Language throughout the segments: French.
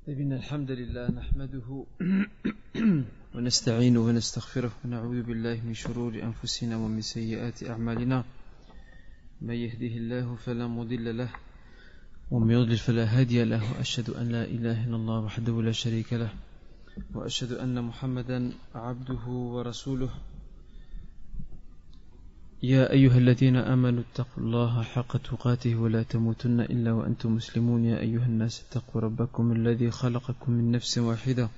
إن الحمد لله نحمده ونستعينه ونستغفره ونعوذ بالله من شرور أنفسنا ومن سيئات أعمالنا من يهده الله فلا مضل له ومن يضلل فلا هادي له وأشهد أن لا إله إلا الله وحده لا شريك له وأشهد أن محمدا عبده ورسوله يا أيها الذين آمنوا اتقوا الله حق تقاته ولا تموتن إلا وأنتم مسلمون يا أيها الناس اتقوا ربكم الذي خلقكم من نفس واحدة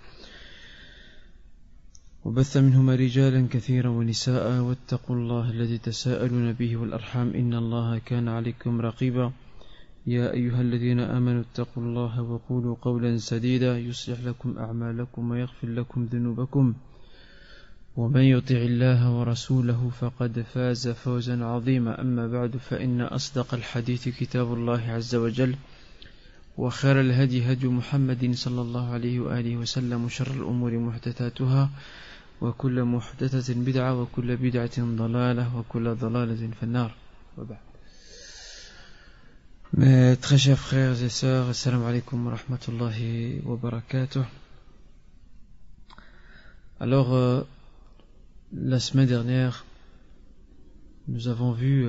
وبث منهما رجالا كثيرا ونساء واتقوا الله الذي تساءلون به والأرحام إن الله كان عليكم رقيبا يا أيها الذين آمنوا اتقوا الله وقولوا قولا سديدا يصلح لكم أعمالكم ويغفر لكم ذنوبكم ومن يطع الله ورسوله فقد فاز فوزا عظيما أما بعد فإن أصدق الحديث كتاب الله عز وجل وخير الهدي هدي محمد صلى الله عليه وآله وسلم وشر الأمور محدثاتها وكل محدثة بدعة وكل بدعة ضلالة وكل ضلالة في النار وبعد. Mes très chers frères et sœurs, assalamu alaikum wa rahmatullahi wa barakatuh. Alors, la semaine dernière, nous avons vu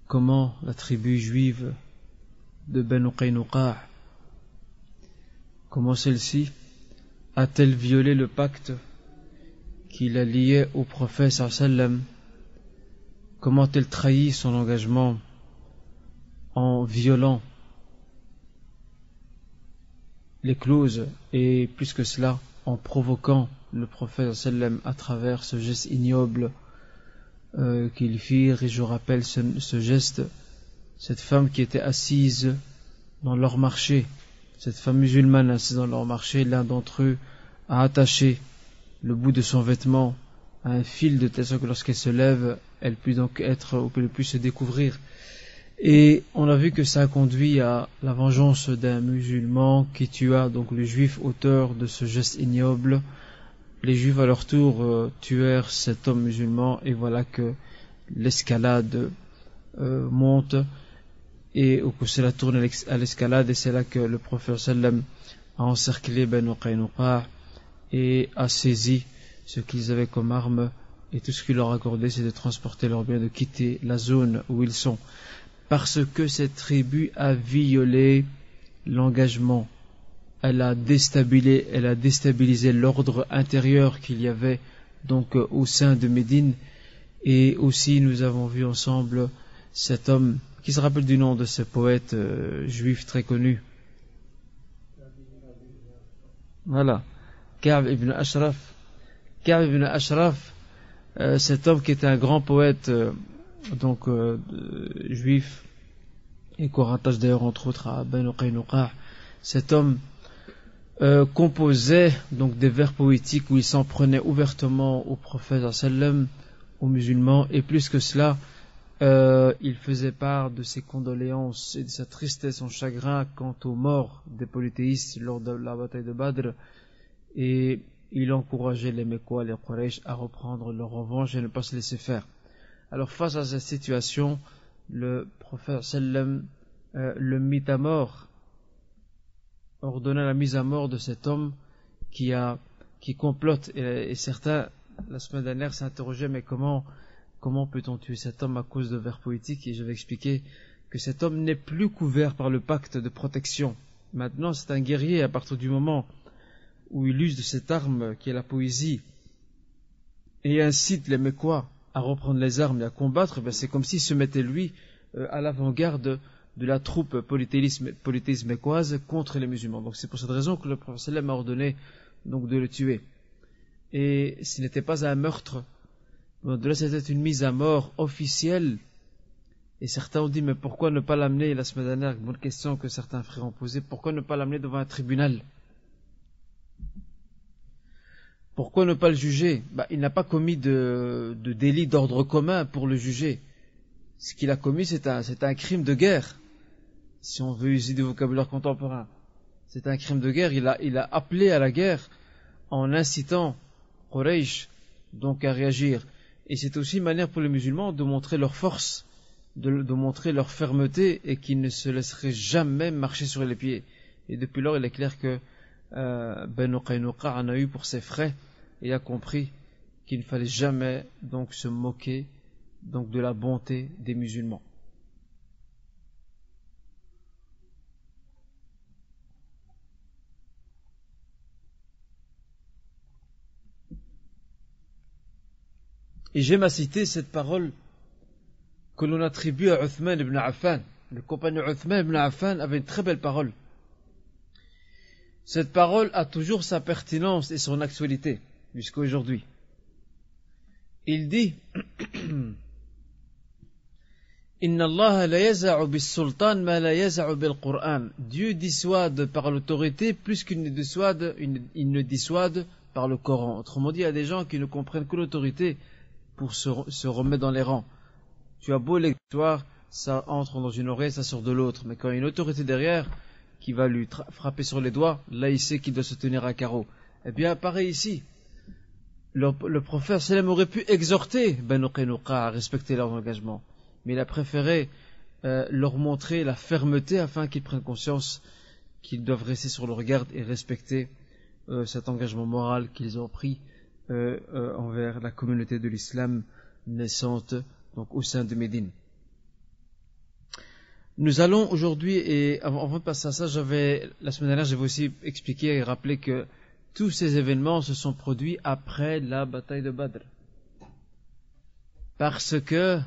comment la tribu juive de Banu Qaynuqa', comment celle-ci a-t-elle violé le pacte qui la liait au prophète sallallahu alayhi wa sallam, comment a-t-elle trahi son engagement en violant les clauses et plus que cela, en provoquant le prophète sallam à travers ce geste ignoble qu'ils firent. Et je rappelle ce geste, cette femme qui était assise dans leur marché, cette femme musulmane assise dans leur marché, l'un d'entre eux a attaché le bout de son vêtement à un fil de telle sorte que lorsqu'elle se lève, elle puisse donc être, ou qu'elle puisse se découvrir. Et on a vu que ça a conduit à la vengeance d'un musulman qui tua donc le juif auteur de ce geste ignoble. Les juifs à leur tour tuèrent cet homme musulman et voilà que l'escalade monte et que cela tourne à l'escalade et c'est là que le prophète sallam a encerclé Banu Qaynuqa' et a saisi ce qu'ils avaient comme arme et tout ce qu'il leur accordait c'est de transporter leurs biens, de quitter la zone où ils sont. Parce que cette tribu a violé l'engagement, elle a déstabilisé l'ordre intérieur qu'il y avait donc au sein de Médine. Et aussi nous avons vu ensemble cet homme qui se rappelle du nom de ce poète juif très connu. Voilà, Ka'b ibn Ashraf. Ka'b ibn Ashraf, cet homme qui était un grand poète juif et qu'on rattache d'ailleurs entre autres à Banu Qaynuqa'. Cet homme composait donc des vers poétiques où il s'en prenait ouvertement au prophète sallam, aux musulmans, et plus que cela il faisait part de ses condoléances et de sa tristesse, son chagrin quant aux morts des polythéistes lors de la bataille de Badr, et il encourageait les Mecquois, les Quraysh à reprendre leur revanche et ne pas se laisser faire. Alors face à cette situation, le prophète sallam le mit à mort, ordonna la mise à mort de cet homme qui complote. Et certains, la semaine dernière, s'interrogeaient mais comment peut-on tuer cet homme à cause de vers poétiques? Et je vais expliquer que cet homme n'est plus couvert par le pacte de protection. Maintenant, c'est un guerrier à partir du moment où il use de cette arme qui est la poésie et incite les Mecquois à reprendre les armes et à combattre, c'est comme s'il se mettait lui à l'avant-garde de la troupe polythéiste mécoise contre les musulmans. Donc c'est pour cette raison que le prophète sallam a ordonné donc de le tuer. Et ce n'était pas un meurtre, de là c'était une mise à mort officielle. Et certains ont dit mais pourquoi ne pas l'amener, la semaine dernière, une bonne question que certains frères ont posée, pourquoi ne pas l'amener devant un tribunal? Pourquoi ne pas le juger? Il n'a pas commis de délit d'ordre commun pour le juger. Ce qu'il a commis, c'est un crime de guerre. Si on veut user du vocabulaire contemporain, c'est un crime de guerre. Il a appelé à la guerre en incitant Quraysh donc à réagir. Et c'est aussi une manière pour les musulmans de montrer leur force de montrer leur fermeté et qu'ils ne se laisseraient jamais marcher sur les pieds. Et depuis lors, il est clair que Banu Qaynuqa en a eu pour ses frais et a compris qu'il ne fallait jamais donc se moquer donc de la bonté des musulmans. Et j'aime à citer cette parole que l'on attribue à Uthman ibn Affan. Le compagnon Uthman ibn Affan avait une très belle parole. Cette parole a toujours sa pertinence et son actualité jusqu'à aujourd'hui. Il dit Inna Allah la yaza'u bis sultan ma la yaza'u bil Qur'an. Dieu dissuade par l'autorité plus qu'il ne dissuade par le Coran. Autrement dit, il y a des gens qui ne comprennent que l'autorité pour se remettre dans les rangs. Tu as beau l'histoire, ça entre dans une oreille, ça sort de l'autre. Mais quand il y a une autorité derrière qui va lui frapper sur les doigts, là il sait qu'il doit se tenir à carreau. Eh bien, pareil ici. Le prophète sallam aurait pu exhorter Banu Qaynuqa à respecter leurs engagements. Mais il a préféré leur montrer la fermeté afin qu'ils prennent conscience qu'ils doivent rester sur leur garde et respecter cet engagement moral qu'ils ont pris envers la communauté de l'islam naissante donc au sein de Médine. Nous allons aujourd'hui, et avant de passer à ça, la semaine dernière j'avais aussi expliqué et rappelé que tous ces événements se sont produits après la bataille de Badr. Parce que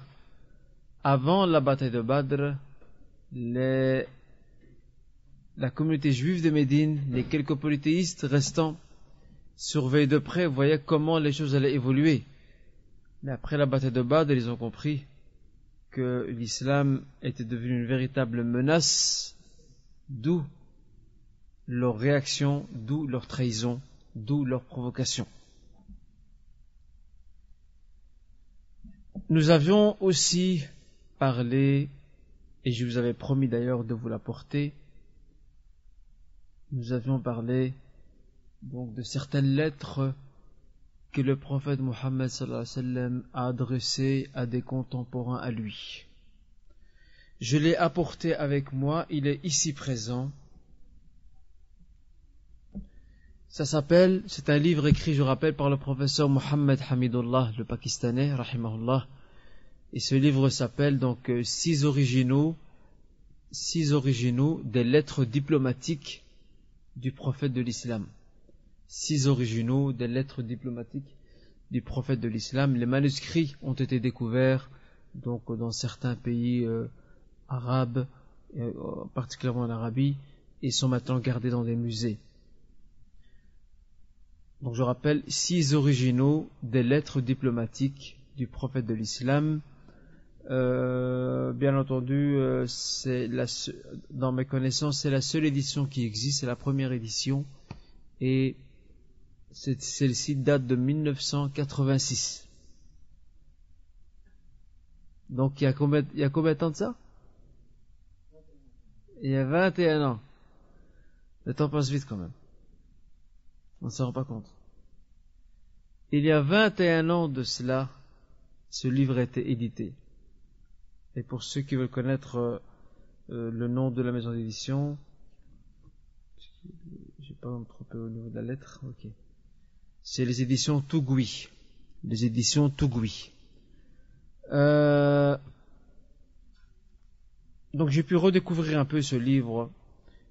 avant la bataille de Badr, la communauté juive de Médine, les quelques polythéistes restants, surveillaient de près, voyaient comment les choses allaient évoluer. Mais après la bataille de Badr, ils ont compris que l'islam était devenu une véritable menace, d'où leur réaction, d'où leur trahison, d'où leur provocation. Nous avions aussi parlé, et je vous avais promis d'ailleurs de vous l'apporter, nous avions parlé donc de certaines lettres que le prophète Mohammed sallallahu alayhi wa sallam a adressées à des contemporains à lui. Je l'ai apporté avec moi, il est ici présent. C'est un livre écrit, je rappelle, par le professeur Mohammed Hamidullah, le Pakistanais, rahimahullah. Et ce livre s'appelle donc 6 originaux des lettres diplomatiques du prophète de l'islam. 6 originaux des lettres diplomatiques du prophète de l'islam. Les manuscrits ont été découverts donc dans certains pays arabes, particulièrement en Arabie, et sont maintenant gardés dans des musées. Donc je rappelle 6 originaux des lettres diplomatiques du prophète de l'islam. Bien entendu, dans mes connaissances, c'est la seule édition qui existe, c'est la première édition, et celle-ci date de 1986. Donc il y a combien de temps de ça? Il y a 21 ans. Le temps passe vite quand même. On ne s'en rend pas compte. Il y a 21 ans de cela, ce livre a été édité. Et pour ceux qui veulent connaître le nom de la maison d'édition, je vais pas me tromper au niveau de la lettre, ok. C'est les éditions Tougoui. Les éditions Tougoui. Donc j'ai pu redécouvrir un peu ce livre.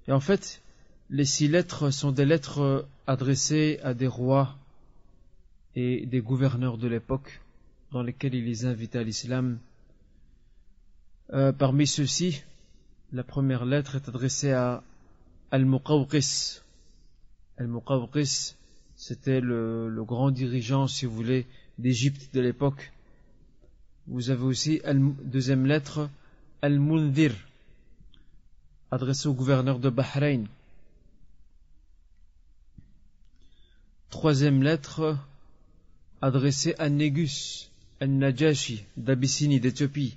Et en fait, les 6 lettres sont des lettres adressées à des rois et des gouverneurs de l'époque, dans lesquels il les invitait à l'islam. Parmi ceux-ci, la première lettre est adressée à Al-Muqawqis. Al-Muqawqis, c'était le grand dirigeant, si vous voulez, d'Égypte de l'époque. Vous avez aussi deuxième lettre, Al-Mundhir, adressée au gouverneur de Bahreïn. Troisième lettre, adressée à Négus, Al-Najashi, d'Abyssinie, d'Éthiopie.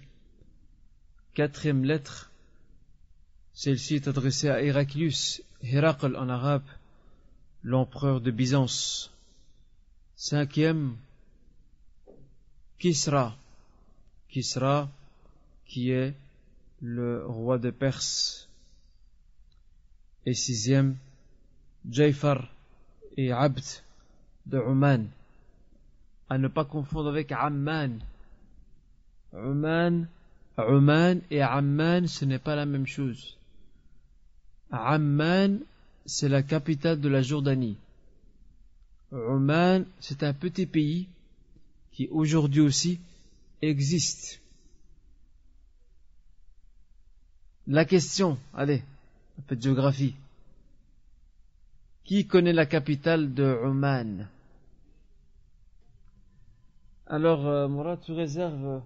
Quatrième lettre, celle-ci est adressée à Héraclius, Héracl en arabe, l'empereur de Byzance. Cinquième, Kisra, qui est le roi de Perse. Et sixième, Jaifar et Abd de Oman. À ne pas confondre avec Amman. Oman et Amman, ce n'est pas la même chose. Amman, c'est la capitale de la Jordanie. Oman, c'est un petit pays qui aujourd'hui aussi existe. La question, allez, un peu de géographie. Qui connaît la capitale de Oman? Alors, Mourad, tu réserves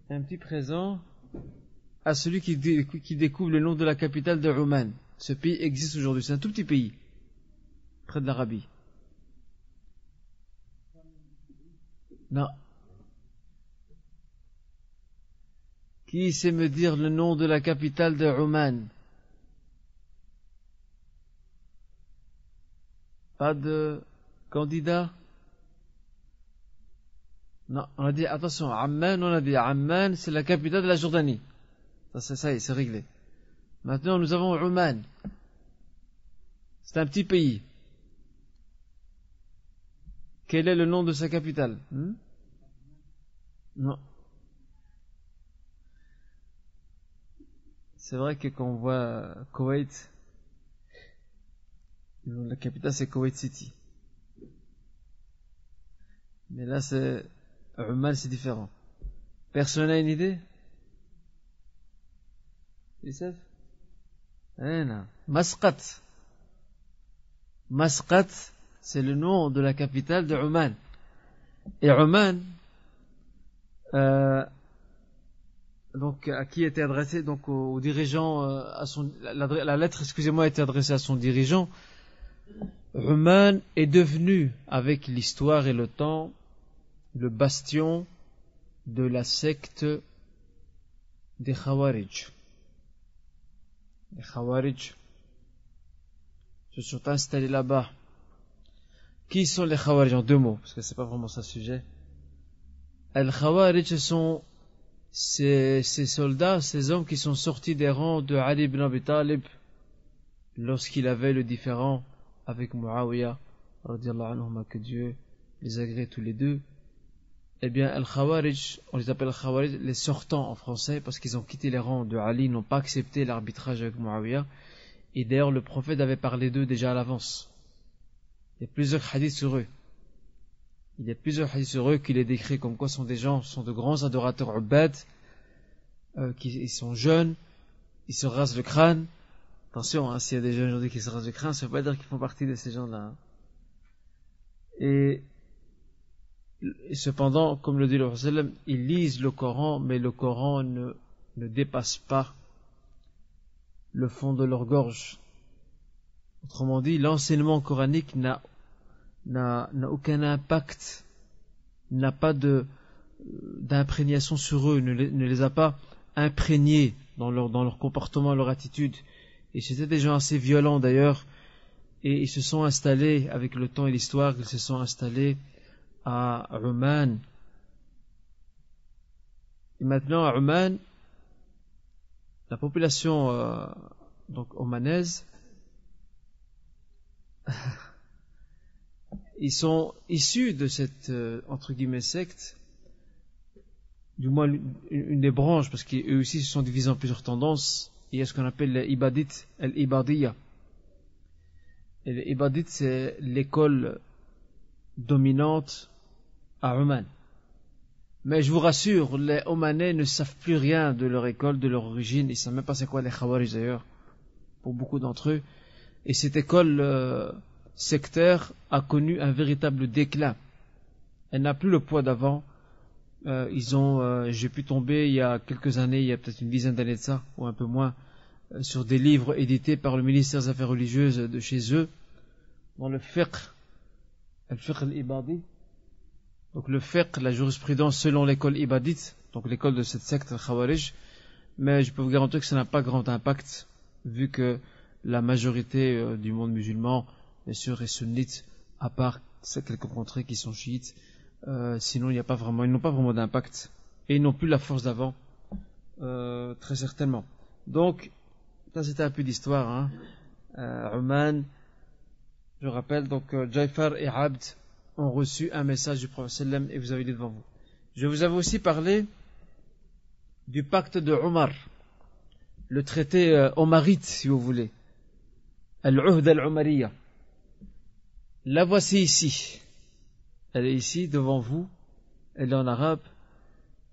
un petit présent à celui qui découvre le nom de la capitale de Oman. Ce pays existe aujourd'hui, c'est un tout petit pays, près de l'Arabie. Non. Qui sait me dire le nom de la capitale de Oman? Pas de candidat? Non, on a dit, attention, Amman, on a dit, Amman, c'est la capitale de la Jordanie. Ça y est, c'est réglé. Maintenant, nous avons Oman. C'est un petit pays. Quel est le nom de sa capitale? Non. C'est vrai que quand on voit Koweït, la capitale c'est Koweït City. Mais là, c'est Oman, c'est différent. Personne n'a une idée? Youssef? Non. Masqat. Masqat, c'est le nom de la capitale de Oman. Et Oman, donc à qui était adressé? Donc au dirigeant, la lettre, excusez-moi, était adressée à son dirigeant. Oman est devenu, avec l'histoire et le temps, le bastion de la secte des Khawarij. Les Khawarij se sont installés là-bas. Qui sont les Khawarij en deux mots, parce que c'est pas vraiment ça le sujet. Les Khawarij, ce sont ces soldats, ces hommes qui sont sortis des rangs de Ali ibn Abi Talib lorsqu'il avait le différend avec Muawiyah, radiyallahu anhuma, que Dieu les agrée tous les deux. Eh bien, Al-Khawarij, on les appelle Al-Khawarij, les sortants en français, parce qu'ils ont quitté les rangs de Ali, n'ont pas accepté l'arbitrage avec Muawiyah. Et d'ailleurs, le prophète avait parlé d'eux déjà à l'avance. Il y a plusieurs hadiths sur eux. Qui les décrit comme quoi sont des gens, sont de grands adorateurs ubad, ils sont jeunes, ils se rasent le crâne. Attention, hein, s'il y a des jeunes aujourd'hui qui se rasent le crâne, ça ne veut pas dire qu'ils font partie de ces gens-là. Et cependant, comme le dit le Prophète, ils lisent le Coran, mais le Coran ne dépasse pas le fond de leur gorge. Autrement dit, l'enseignement coranique n'a aucun impact, n'a pas d'imprégnation sur eux, ne les a pas imprégnés dans leur comportement, leur attitude. Et c'était des gens assez violents d'ailleurs, et ils se sont installés, avec le temps et l'histoire, ils se sont installés à Oman. Et maintenant à Oman, la population donc omanaise, ils sont issus de cette entre guillemets secte, du moins une des branches, parce qu'eux aussi se sont divisés en plusieurs tendances. Il y a ce qu'on appelle les ibadites, al-ibadiyya. Et les ibadites, c'est l'école dominante à Oman. Mais je vous rassure, les Omanais ne savent plus rien de leur école, de leur origine. Ils ne savent même pas c'est quoi les Khawarij d'ailleurs, pour beaucoup d'entre eux. Et cette école sectaire a connu un véritable déclin. Elle n'a plus le poids d'avant. J'ai pu tomber il y a quelques années, il y a peut-être une dizaine d'années de ça, ou un peu moins, sur des livres édités par le ministère des Affaires religieuses de chez eux, dans le fiqh al-ibadi. Donc le fiqh, la jurisprudence selon l'école ibadite, donc l'école de cette secte al-Khawarij, mais je peux vous garantir que ça n'a pas grand impact, vu que la majorité du monde musulman, bien sûr, est sunnite, à part quelques contrées qui sont chiites. Sinon, ils n'ont pas vraiment d'impact. Et ils n'ont plus la force d'avant. très certainement. Donc, ça c'était un peu d'histoire. Hein. Oman, je rappelle, donc Jaifar et Abd ont reçu un message du prophète sallam et vous avez lu devant vous. Je vous avais aussi parlé du pacte de Omar, le traité omarite si vous voulez, Al-Uhd al-Umariya. La voici ici. Elle est ici devant vous, elle est en arabe.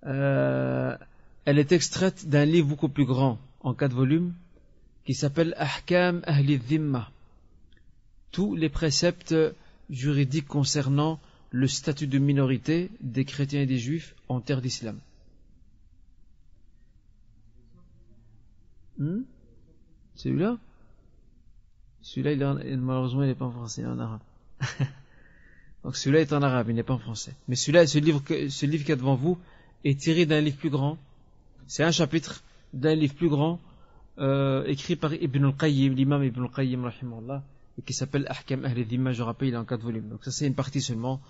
Elle est extraite d'un livre beaucoup plus grand, en 4 volumes, qui s'appelle Ahkam Ahli Dhimma. Tous les préceptes juridiques concernant le statut de minorité des chrétiens et des juifs en terre d'islam. Celui-là, malheureusement, il n'est pas en français, il est en arabe. Donc celui-là est en arabe, il n'est pas en français. Mais celui-là, ce livre qu'il y a devant vous est tiré d'un livre plus grand. C'est un chapitre d'un livre plus grand écrit par Ibn al-Qayyim, l'imam Ibn al-Qayyim, rahimahullah, et qui s'appelle Ahkam Ahli Dhimma, je rappelle, il est en 4 volumes. Donc ça, c'est une partie seulement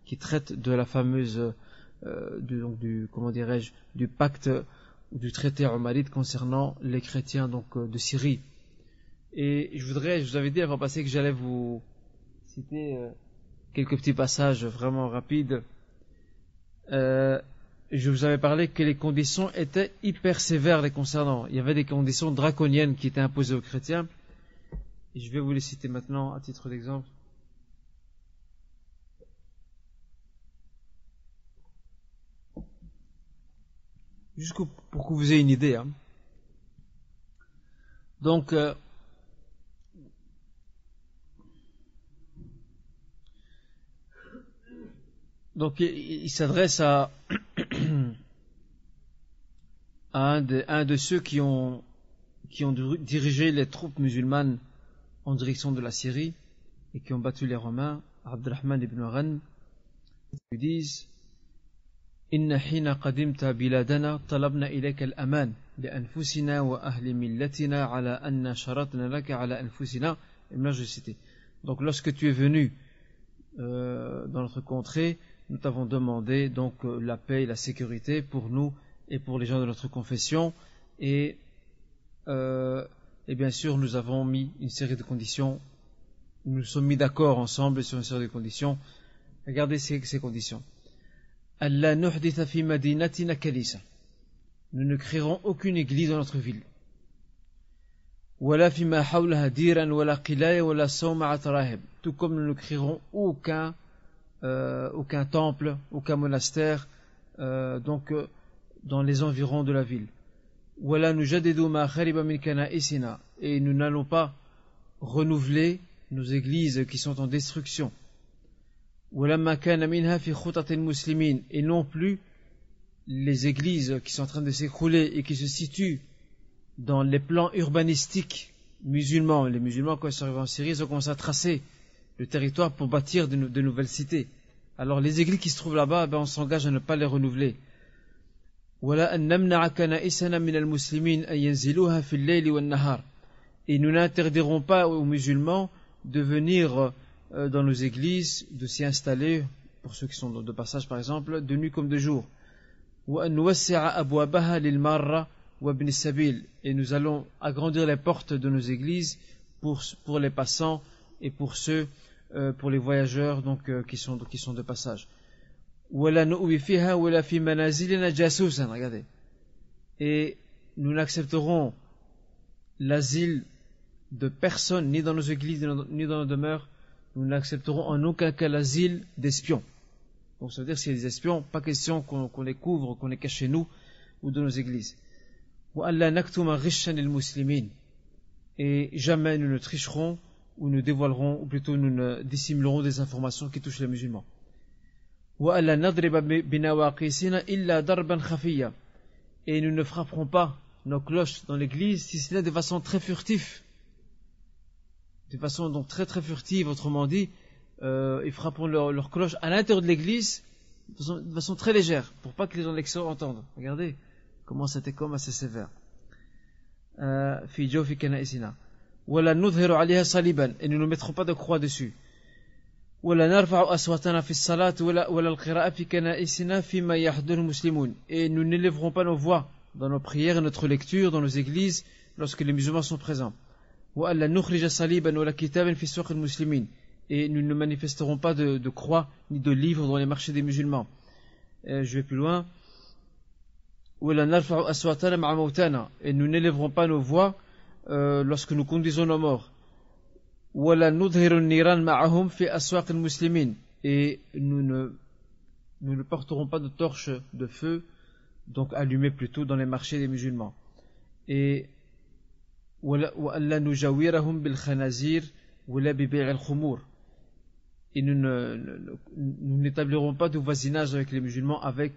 qui traite de la fameuse, du pacte ou du traité omarite concernant les chrétiens de Syrie. Et je vous avais dit avant passé que j'allais vous citer quelques petits passages vraiment rapides. Je vous avais parlé que les conditions étaient hyper sévères les concernant. Il y avait des conditions draconiennes qui étaient imposées aux chrétiens. Et je vais vous les citer maintenant à titre d'exemple. Juste pour que vous ayez une idée. Hein. Donc, il s'adresse à un de ceux qui ont dirigé les troupes musulmanes en direction de la Syrie et qui ont battu les Romains, Abdurrahman ibn Ghanm. Ils disent إن حين قدمت بلادنا طلبنا إليك الأمان لأنفسنا وأهل ملتنا على أن شرطنا لك على أنفسنا. Et là je vais citer. Donc lorsque tu es venu dans notre contrée, nous t'avons demandé donc la paix et la sécurité pour nous et pour les gens de notre confession et bien sûr nous avons mis une série de conditions, nous nous sommes mis d'accord ensemble sur une série de conditions. Regardez ces conditions. Allah nuhditha fi madinatina kalisa. Nous ne créerons aucune église dans notre ville. Wala fi ma hawlaha diran wala qilaya wala sawma'at rahib. Tout comme nous ne créerons aucun temple, aucun monastère dans les environs de la ville. Wala nujaddidu ma khariba min kana'isina. Et nous n'allons pas renouveler nos églises qui sont en destruction. Et non plus les églises qui sont en train de s'écrouler et qui se situent dans les plans urbanistiques musulmans. Les musulmans, quand ils sont arrivés en Syrie, ils ont commencé à tracer le territoire pour bâtir de nouvelles cités. Alors les églises qui se trouvent là-bas, on s'engage à ne pas les renouveler. Et nous n'interdirons pas aux musulmans de venir dans nos églises, de s'y installer, pour ceux qui sont de passage par exemple, de nuit comme de jour. Et nous allons agrandir les portes de nos églises pour les passants et pour ceux, pour les voyageurs qui sont de passage. Regardez. Et nous n'accepterons l'asile de personne, ni dans nos églises, ni dans nos demeures. Nous n'accepterons en aucun cas l'asile d'espions. Donc ça veut dire s'il y a des espions, pas question qu'on les couvre, qu'on les cache chez nous ou dans nos églises. Et jamais nous ne tricherons ou nous dévoilerons, ou plutôt nous ne dissimulerons des informations qui touchent les musulmans. Et nous ne frapperons pas nos cloches dans l'église si ce n'est de façon très furtive. De façon donc très très furtive, autrement dit, ils frapperont leur cloche à l'intérieur de l'église de façon très légère, pour pas que les gens de l'extérieur entendent. Regardez comment c'était comme assez sévère. Et nous ne mettrons pas de croix dessus. Et nous n'élèverons pas nos voix dans nos prières et notre lecture, dans nos églises, lorsque les musulmans sont présents. Et nous ne manifesterons pas de croix ni de livres dans les marchés des musulmans. Je vais plus loin. Et nous n'élèverons pas nos voix lorsque nous conduisons nos morts. Et nous ne porterons pas de torches de feu, donc allumées plutôt dans les marchés des musulmans. Et et nous n'établirons pas de voisinage avec les musulmans avec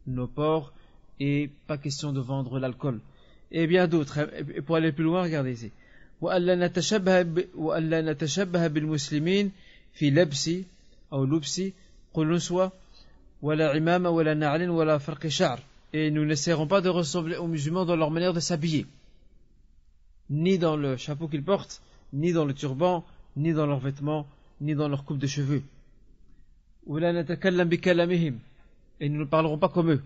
nos porcs, et pas question de vendre l'alcool. Et bien d'autres. Et pour aller plus loin, regardez ici. وألا نتشبه بالمسلمين في لبس أو لبس قلنسوة ولا عمامة ولا نعل ولا فرق شعر. Et nous n'essaierons pas de ressembler aux musulmans dans leur manière de s'habiller, ni dans le chapeau qu'ils portent, ni dans le turban, ni dans leurs vêtements, ni dans leur coupe de cheveux. ولا نتكلم بكلامهم. Et nous ne parlerons pas comme eux.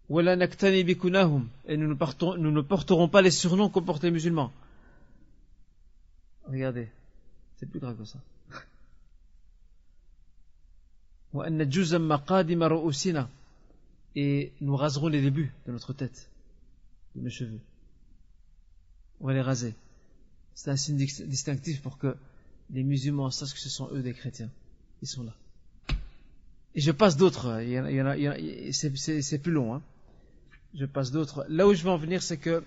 ولا نكتني بكناهم. Et nous ne porterons pas les surnoms qu'ont porté les musulmans. Regardez, c'est plus grave que ça. وأن نجوز مقادم رؤوسنا. Et nous raserons les débuts de notre tête, de nos cheveux. On va les raser. C'est un signe distinctif pour que les musulmans sachent que ce sont eux des chrétiens. Ils sont là. Et je passe d'autres. C'est plus long. Hein. Je passe d'autres. Là où je veux en venir, c'est que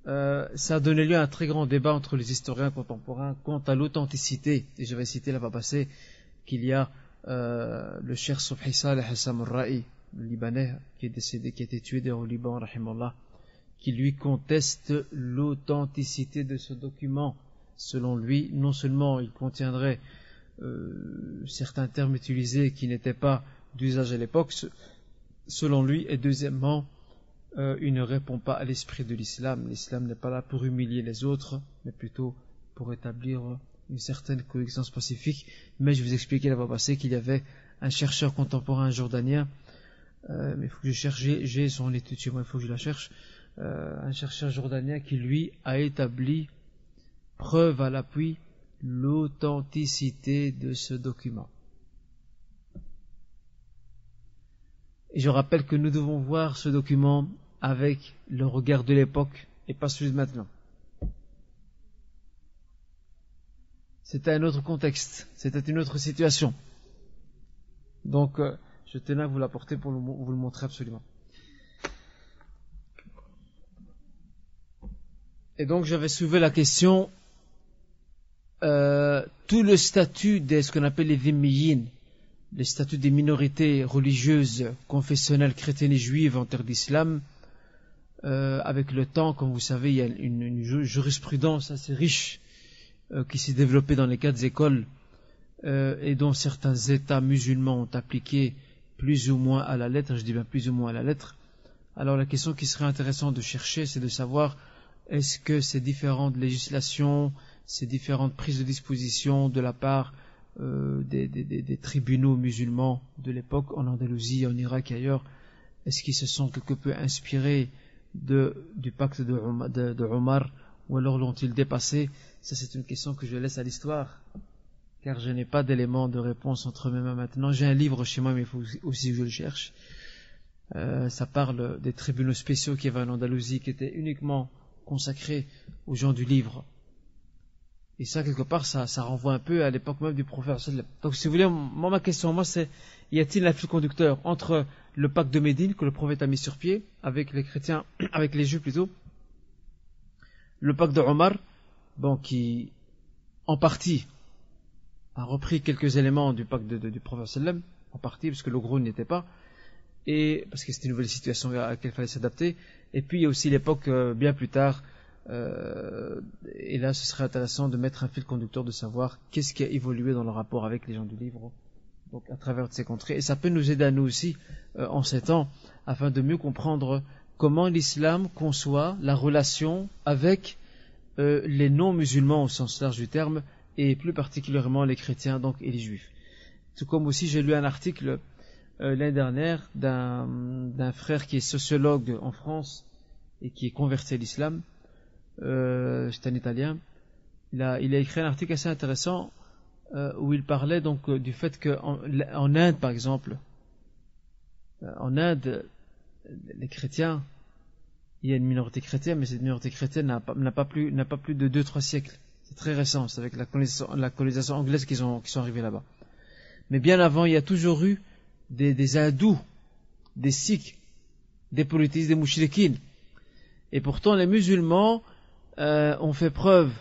ça a donné lieu à un très grand débat entre les historiens contemporains quant à l'authenticité. Et je vais citer là-bas passé qu'il y a le cheikh Subhi Saleh Hassam al-Ra'i, le Libanais, qui est décédé, qui a été tué au Liban, rahimallah, qui lui conteste l'authenticité de ce document. Selon lui, non seulement il contiendrait certains termes utilisés qui n'étaient pas d'usage à l'époque, selon lui, et deuxièmement, il ne répond pas à l'esprit de l'islam. L'islam n'est pas là pour humilier les autres, mais plutôt pour établir une certaine coexistence pacifique. Mais je vous expliquais la fois passée qu'il y avait un chercheur contemporain jordanien, mais il faut que je cherche, j'ai son étude chez moi, il faut que je la cherche, un chercheur jordanien qui lui a établi, preuve à l'appui, l'authenticité de ce document. Et je rappelle que nous devons voir ce document avec le regard de l'époque et pas celui de maintenant. C'était un autre contexte, c'était une autre situation. Donc, je tenais à vous l'apporter pour vous le montrer absolument. Et donc, j'avais soulevé la question, tout le statut de ce qu'on appelle les dhimmiyin, les statuts des minorités religieuses, confessionnelles, chrétiennes et juives en terre d'islam, avec le temps, comme vous savez, il y a une jurisprudence assez riche qui s'est développée dans les 4 écoles et dont certains États musulmans ont appliqué plus ou moins à la lettre, je dis bien plus ou moins à la lettre. Alors la question qui serait intéressante de chercher, c'est de savoir est-ce que ces différentes législations, ces différentes prises de disposition de la part des tribunaux musulmans de l'époque, en Andalousie, en Irak et ailleurs, est-ce qu'ils se sont quelque peu inspirés du pacte de Omar, ou alors l'ont-ils dépassé? Ça, c'est une question que je laisse à l'histoire, car je n'ai pas d'éléments de réponse entre mes mains maintenant. J'ai un livre chez moi, mais il faut aussi que je le cherche. Ça parle des tribunaux spéciaux qu'il y avait en Andalousie, qui étaient uniquement consacrés aux gens du livre. Et ça, quelque part, ça renvoie un peu à l'époque même du prophète. Donc, si vous voulez, ma question, c'est, y a-t-il un fil conducteur entre le pacte de Médine, que le prophète a mis sur pied, avec les chrétiens, avec les juifs plutôt, le pacte de Omar, bon, qui, en partie, a repris quelques éléments du pacte du prophète sallam, en partie, parce que le gros n'était pas, et parce que c'était une nouvelle situation à laquelle il fallait s'adapter. Et puis, il y a aussi l'époque, bien plus tard, et là ce serait intéressant de mettre un fil conducteur, de savoir qu'est-ce qui a évolué dans le rapport avec les gens du livre, donc à travers ces contrées, et ça peut nous aider à nous aussi en ces temps, afin de mieux comprendre comment l'islam conçoit la relation avec les non-musulmans au sens large du terme, et plus particulièrement les chrétiens donc et les juifs. Tout comme aussi j'ai lu un article l'année dernière d'un frère qui est sociologue en France et qui est converti à l'islam. C'est un Italien. Il a écrit un article assez intéressant où il parlait donc du fait qu'en Inde, par exemple, en Inde, les chrétiens, il y a une minorité chrétienne, mais cette minorité chrétienne n'a pas plus de 2-3 siècles. C'est très récent, c'est avec la colonisation anglaise qu'ils sont arrivés là-bas. Mais bien avant, il y a toujours eu des hindous, des sikhs, des polythéistes, des mouchriquines. Et pourtant, les musulmans ont fait preuve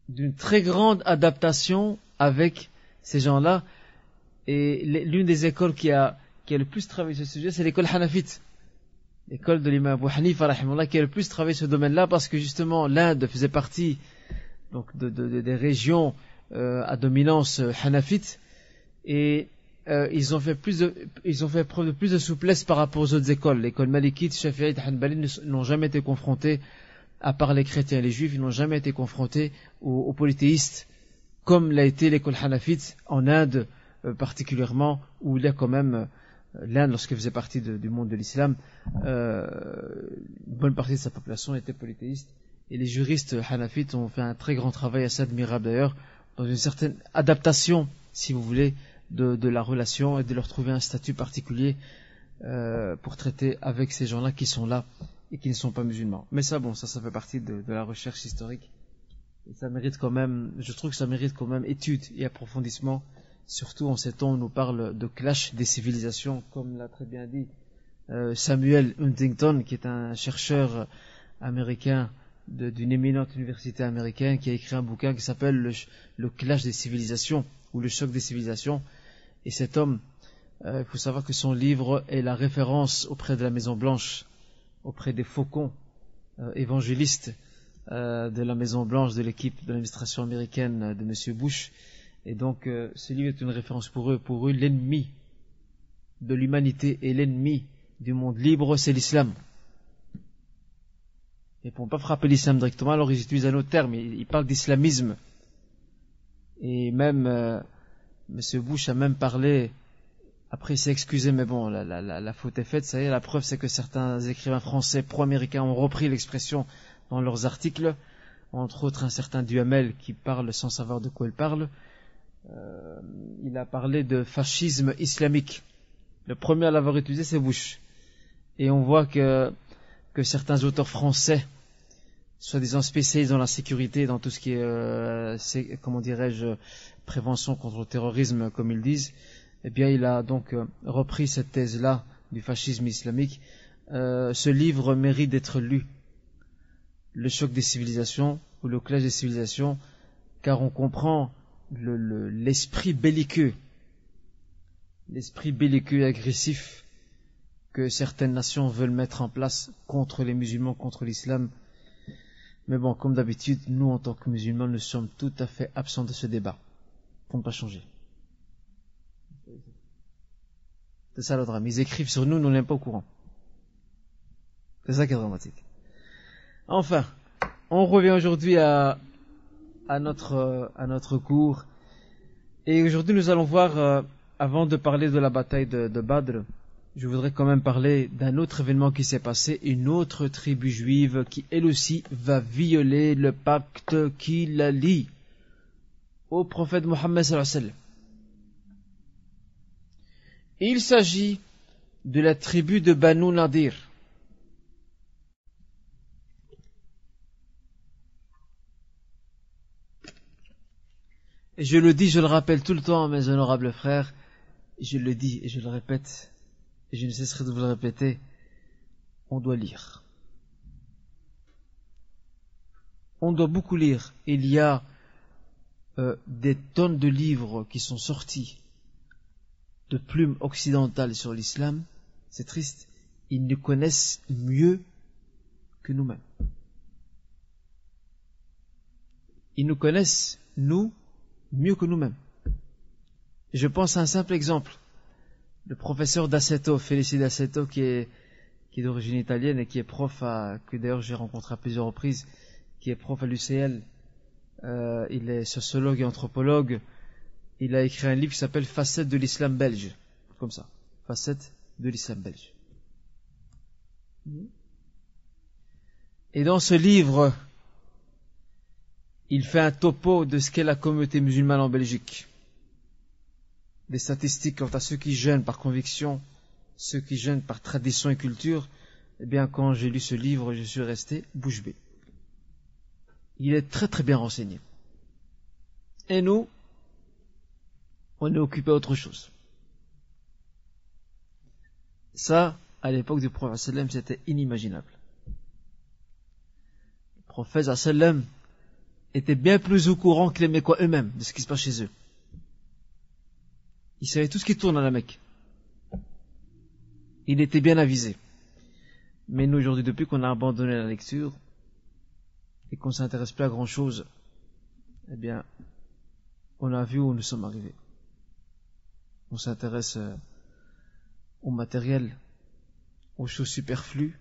d'une très grande adaptation avec ces gens-là. Et l'une des écoles qui a le plus travaillé sur ce sujet, c'est l'école hanafite. L'école de l'imam Abu Hanifa, rahimahullah, qui a le plus travaillé sur ce domaine-là, parce que justement, l'Inde faisait partie donc des régions à dominance hanafite. Et ils ont fait preuve de plus de souplesse par rapport aux autres écoles. L'école malikite, shafi'ite, hanbali n'ont jamais été confrontés, à part les chrétiens et les juifs, ils n'ont jamais été confrontés aux polythéistes, comme l'a été l'école hanafite en Inde particulièrement, où il y a quand même l'Inde, lorsqu'elle faisait partie du monde de l'islam, une bonne partie de sa population était polythéiste. Et les juristes hanafites ont fait un très grand travail, assez admirable d'ailleurs, dans une certaine adaptation, si vous voulez, de la relation et de leur trouver un statut particulier pour traiter avec ces gens-là qui sont là et qui ne sont pas musulmans. Mais ça, bon, ça fait partie de la recherche historique. Et ça mérite quand même, je trouve que ça mérite quand même étude et approfondissement, surtout en ces temps où on nous parle de clash des civilisations, comme l'a très bien dit Samuel Huntington, qui est un chercheur américain d'une éminente université américaine, qui a écrit un bouquin qui s'appelle le clash des civilisations, ou le choc des civilisations. Et cet homme, il faut savoir que son livre est la référence auprès de la Maison Blanche, auprès des faucons évangélistes de la Maison Blanche, de l'équipe de l'administration américaine de M. Bush. Et donc, ce livre est une référence pour eux. Pour eux, l'ennemi de l'humanité et l'ennemi du monde libre, c'est l'islam. Et pour ne pas frapper l'islam directement, alors ils utilisent un autre terme. Ils parlent d'islamisme. Et même, M. Bush a même parlé, après il s'est excusé, mais bon, la faute est faite, ça y est, la preuve c'est que certains écrivains français pro-américains ont repris l'expression dans leurs articles, entre autres un certain Duhamel qui parle sans savoir de quoi il parle. Il a parlé de fascisme islamique. Le premier à l'avoir utilisé, c'est Bush. Et on voit que certains auteurs français, soi-disant spécialisés dans la sécurité, dans tout ce qui est, comment dirais-je, prévention contre le terrorisme, comme ils disent, eh bien, il a donc repris cette thèse-là du fascisme islamique. Ce livre mérite d'être lu. Le choc des civilisations, ou le clash des civilisations, car on comprend l'esprit belliqueux et agressif que certaines nations veulent mettre en place contre les musulmans, contre l'islam. Mais bon, comme d'habitude, nous en tant que musulmans, nous sommes tout à fait absents de ce débat. Pour ne pas changer. C'est ça le drame. Ils écrivent sur nous, nous n'en sommes pas au courant. C'est ça qui est dramatique. Enfin, on revient aujourd'hui à notre cours. Et aujourd'hui, nous allons voir, avant de parler de la bataille de Badr, je voudrais quand même parler d'un autre événement qui s'est passé, une autre tribu juive qui, elle aussi, va violer le pacte qui la lie au prophète Mohammed sallallahu alayhi wa sallam. Il s'agit de la tribu de Banu Nadir. Et je le dis, je le rappelle tout le temps, mes honorables frères, je le dis et je le répète, et je ne cesserai de vous le répéter, on doit lire. On doit beaucoup lire. Il y a des tonnes de livres qui sont sortis de plumes occidentales sur l'islam. C'est triste. Ils nous connaissent mieux que nous-mêmes. Ils nous connaissent, nous, mieux que nous-mêmes. Je pense à un simple exemple. Le professeur D'Assetto, Félicie D'Assetto, qui est d'origine italienne et qui est prof que d'ailleurs j'ai rencontré à plusieurs reprises, qui est prof à l'UCL. Il est sociologue et anthropologue. Il a écrit un livre qui s'appelle Facettes de l'islam belge. comme ça. Facette de l'islam belge. Et dans ce livre, il fait un topo de ce qu'est la communauté musulmane en Belgique. Des statistiques quant à ceux qui jeûnent par conviction, ceux qui jeûnent par tradition et culture. Eh bien, quand j'ai lu ce livre, je suis resté bouche bée. Il est très très bien renseigné. Et nous, on est occupé à autre chose. Ça, à l'époque du prophète sallam, c'était inimaginable. Le prophète sallam était bien plus au courant que les Mécois eux-mêmes de ce qui se passe chez eux. Il savait tout ce qui tourne à la Mecque. Il était bien avisé. Mais nous, aujourd'hui, depuis qu'on a abandonné la lecture et qu'on ne s'intéresse plus à grand chose, eh bien, on a vu où nous sommes arrivés. On s'intéresse au matériel, aux choses superflues.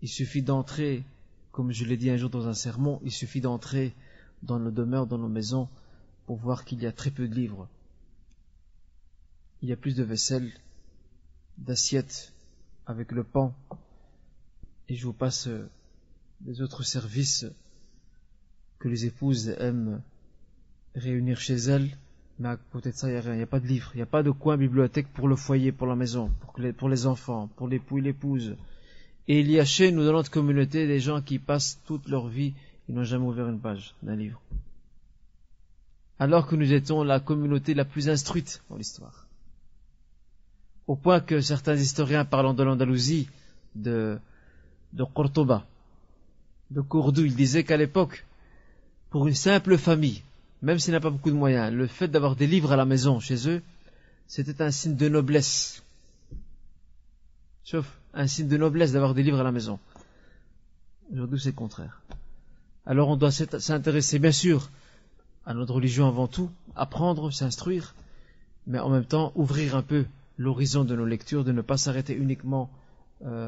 Il suffit d'entrer, comme je l'ai dit un jour dans un sermon, il suffit d'entrer dans nos demeures, dans nos maisons, pour voir qu'il y a très peu de livres. Il y a plus de vaisselle, d'assiettes avec le pan, et je vous passe des autres services que les épouses aiment réunir chez elles, mais à côté de ça, il n'y a rien, il n'y a pas de livre, il n'y a pas de coin bibliothèque pour le foyer, pour la maison, pour les enfants, pour l'époux et l'épouse. Et il y a chez nous, dans notre communauté, des gens qui passent toute leur vie, ils n'ont jamais ouvert une page d'un livre. Alors que nous étions la communauté la plus instruite dans l'histoire. Au point que certains historiens parlant de l'Andalousie, de Cordoba, de Cordoue, ils disaient qu'à l'époque, pour une simple famille, même s'il n'a pas beaucoup de moyens, le fait d'avoir des livres à la maison chez eux, c'était un signe de noblesse. Sauf un signe de noblesse d'avoir des livres à la maison. Aujourd'hui, c'est le contraire. Alors on doit s'intéresser, bien sûr, à notre religion avant tout, apprendre, s'instruire, mais en même temps ouvrir un peu l'horizon de nos lectures, de ne pas s'arrêter uniquement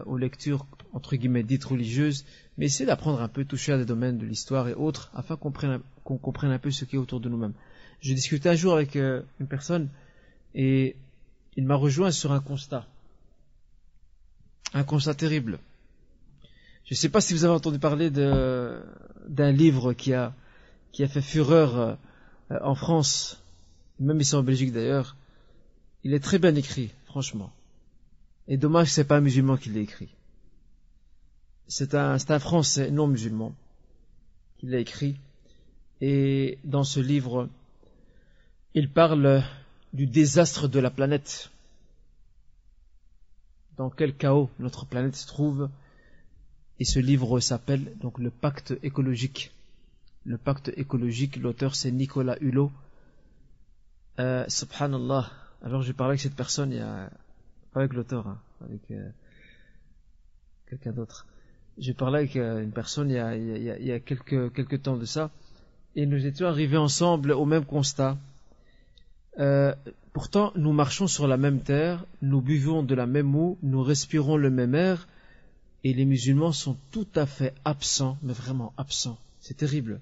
aux lectures entre guillemets dites religieuses, mais essayer d'apprendre un peu, toucher à des domaines de l'histoire et autres, afin qu'on comprenne un peu ce qui est autour de nous-mêmes. Je discutais un jour avec une personne et il m'a rejoint sur un constat terrible. Je ne sais pas si vous avez entendu parler d'un livre qui a fait fureur en France, même ici en Belgique d'ailleurs. Il est très bien écrit, franchement. Et dommage que ce n'est pas un musulman qui l'a écrit. C'est un Français non musulman qui l'a écrit. Et dans ce livre, il parle du désastre de la planète. Dans quel chaos notre planète se trouve. Et ce livre s'appelle donc le Pacte écologique. Le Pacte écologique, l'auteur c'est Nicolas Hulot. Subhanallah. Alors j'ai parlé avec cette personne, pas avec l'auteur, avec quelqu'un d'autre. J'ai parlé avec une personne il y a quelques temps de ça, et nous étions arrivés ensemble au même constat. Pourtant, nous marchons sur la même terre, nous buvons de la même eau, nous respirons le même air, et les musulmans sont tout à fait absents, mais vraiment absents. C'est terrible.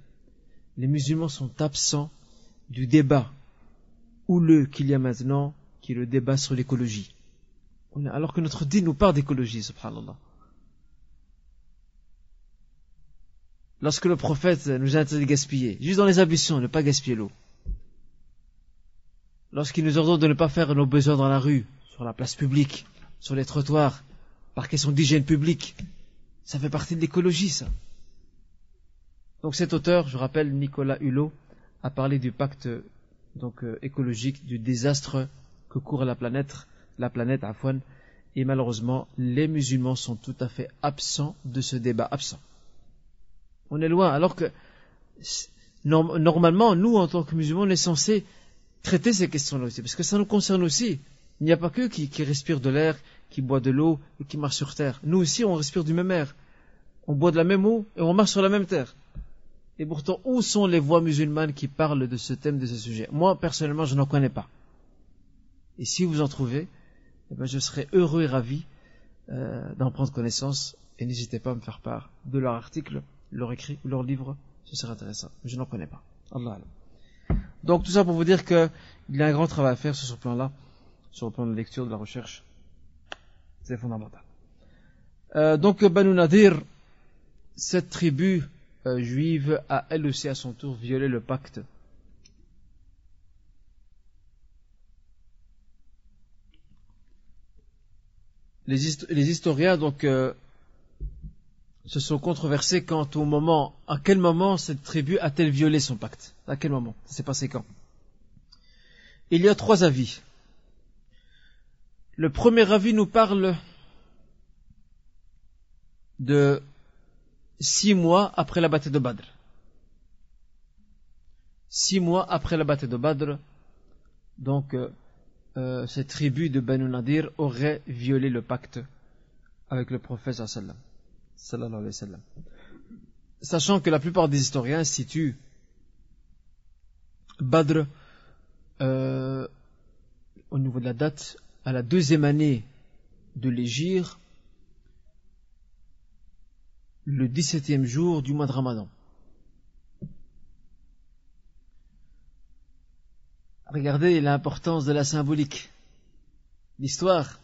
Les musulmans sont absents du débat houleux qu'il y a maintenant, qui est le débat sur l'écologie. Alors que notre dîn nous parle d'écologie, subhanallah. Lorsque le prophète nous a interdit de gaspiller, juste dans les ablutions, ne pas gaspiller l'eau. Lorsqu'il nous ordonne de ne pas faire nos besoins dans la rue, sur la place publique, sur les trottoirs, par question d'hygiène publique, ça fait partie de l'écologie, ça. Donc cet auteur, je rappelle, Nicolas Hulot, a parlé du pacte écologique, du désastre que court la planète, Afwan, et malheureusement, les musulmans sont tout à fait absents de ce débat, absents. On est loin, alors que normalement, nous, en tant que musulmans, on est censés traiter ces questions-là aussi, parce que ça nous concerne aussi. Il n'y a pas que qui respirent de l'air, qui boit de l'eau et qui marche sur terre. Nous aussi, on respire du même air. On boit de la même eau et on marche sur la même terre. Et pourtant, où sont les voix musulmanes qui parlent de ce thème, de ce sujet? Moi, personnellement, je n'en connais pas. Et si vous en trouvez, eh ben, je serai heureux et ravi d'en prendre connaissance. Et n'hésitez pas à me faire part de leur article, leur écrit, leur livre. Ce serait intéressant. Mais je n'en connais pas. Allah. Donc tout ça pour vous dire qu'il y a un grand travail à faire sur ce plan-là, sur le plan de la lecture, de la recherche. C'est fondamental. Donc Banu Nadir, cette tribu juive a elle aussi à son tour violé le pacte. Les historiens donc se sont controversés quant au moment, à quel moment cette tribu a-t-elle violé son pacte? À quel moment? Ça s'est passé quand? Il y a 3 avis. Le premier avis nous parle de 6 mois après la bataille de Badr. 6 mois après la bataille de Badr, donc cette tribu de Banu Nadir aurait violé le pacte avec le prophète sallallahu alayhi wa sallam. Sachant que la plupart des historiens situent Badr au niveau de la date à la 2e année de l'Hégire, le 17e jour du mois de Ramadan. Regardez l'importance de la symbolique. L'histoire.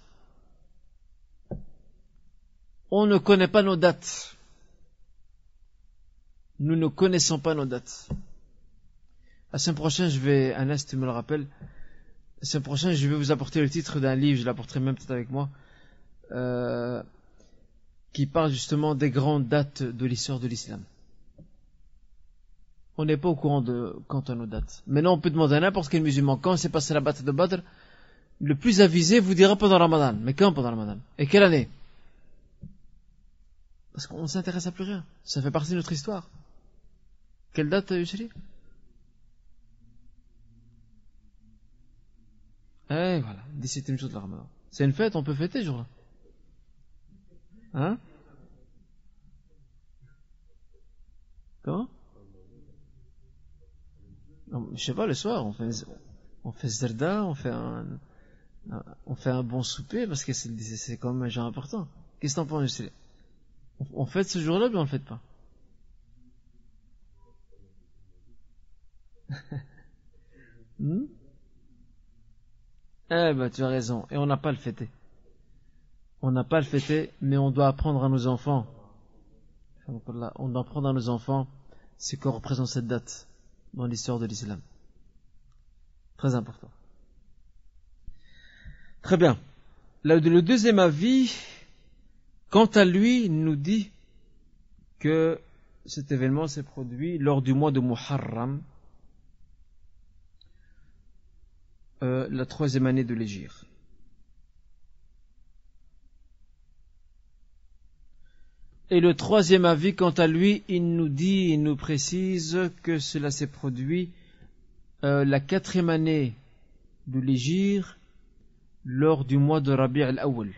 On ne connaît pas nos dates. Nous ne connaissons pas nos dates. La semaine prochaine, Anas, tu me le rappelles, la semaine prochaine, je vais vous apporter le titre d'un livre, je l'apporterai même peut-être avec moi, qui parle justement des grandes dates de l'histoire de l'islam. On n'est pas au courant quant à nos dates. Maintenant, on peut demander à n'importe quel musulman quand s'est passée la bataille de Badr. Le plus avisé vous dira pendant Ramadan. Mais quand pendant Ramadan? Et quelle année? Parce qu'on ne s'intéresse à plus rien. Ça fait partie de notre histoire. Quelle date, Yusri? Eh voilà, 17e jour de la Ramadan. C'est une fête, on peut fêter ce jour-là. Hein? Comment? Non, je sais pas, le soir, on fait zerda, on fait un bon souper, parce que c'est quand même un jour important. Qu'est-ce que t'en penses, Yusri? On fête ce jour-là, mais on le fête pas. Eh ben, tu as raison. Et on n'a pas le fêté. On n'a pas le fêté, mais on doit apprendre à nos enfants. On doit apprendre à nos enfants ce que représente cette date dans l'histoire de l'islam. Très important. Très bien. Le 2e avis, quant à lui, nous dit que cet événement s'est produit lors du mois de Muharram, la 3e année de l'Hégire. Et le 3e avis, quant à lui, il nous précise que cela s'est produit la 4e année de l'Hégire, lors du mois de Rabi' al-Awwal.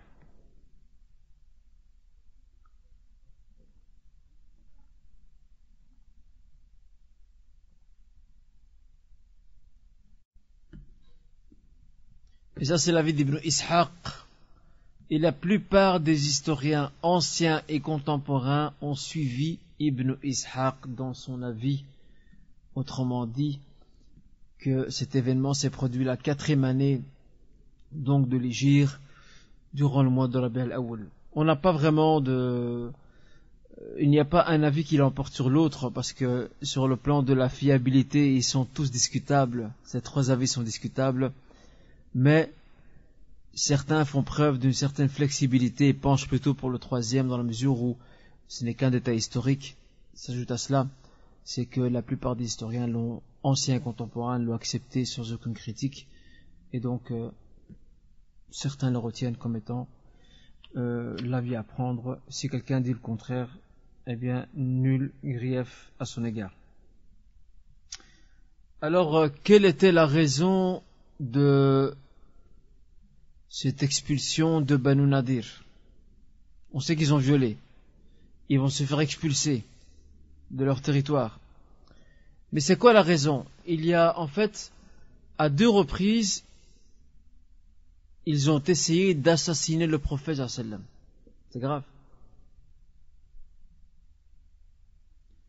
Et ça, c'est l'avis d'Ibn Ishaq. Et la plupart des historiens anciens et contemporains ont suivi Ibn Ishaq dans son avis. Autrement dit, que cet événement s'est produit la 4e année donc de l'Hégire, durant le mois de Rabi' al-Awwal. On n'a pas vraiment il n'y a pas un avis qui l'emporte sur l'autre, parce que sur le plan de la fiabilité, ils sont tous discutables. Ces 3 avis sont discutables. Mais certains font preuve d'une certaine flexibilité et penchent plutôt pour le 3e, dans la mesure où ce n'est qu'un détail historique. S'ajoute à cela, c'est que la plupart des historiens anciens et contemporains, l'ont accepté sans aucune critique, et donc certains le retiennent comme étant l'avis à prendre. Si quelqu'un dit le contraire, eh bien nul grief à son égard. Alors, quelle était la raison de cette expulsion de Banu Nadir? On sait qu'ils ont violé. Ils vont se faire expulser de leur territoire. Mais c'est quoi la raison? Il y a en fait, à 2 reprises, ils ont essayé d'assassiner le prophète sallallahu alayhi wa sallam. C'est grave.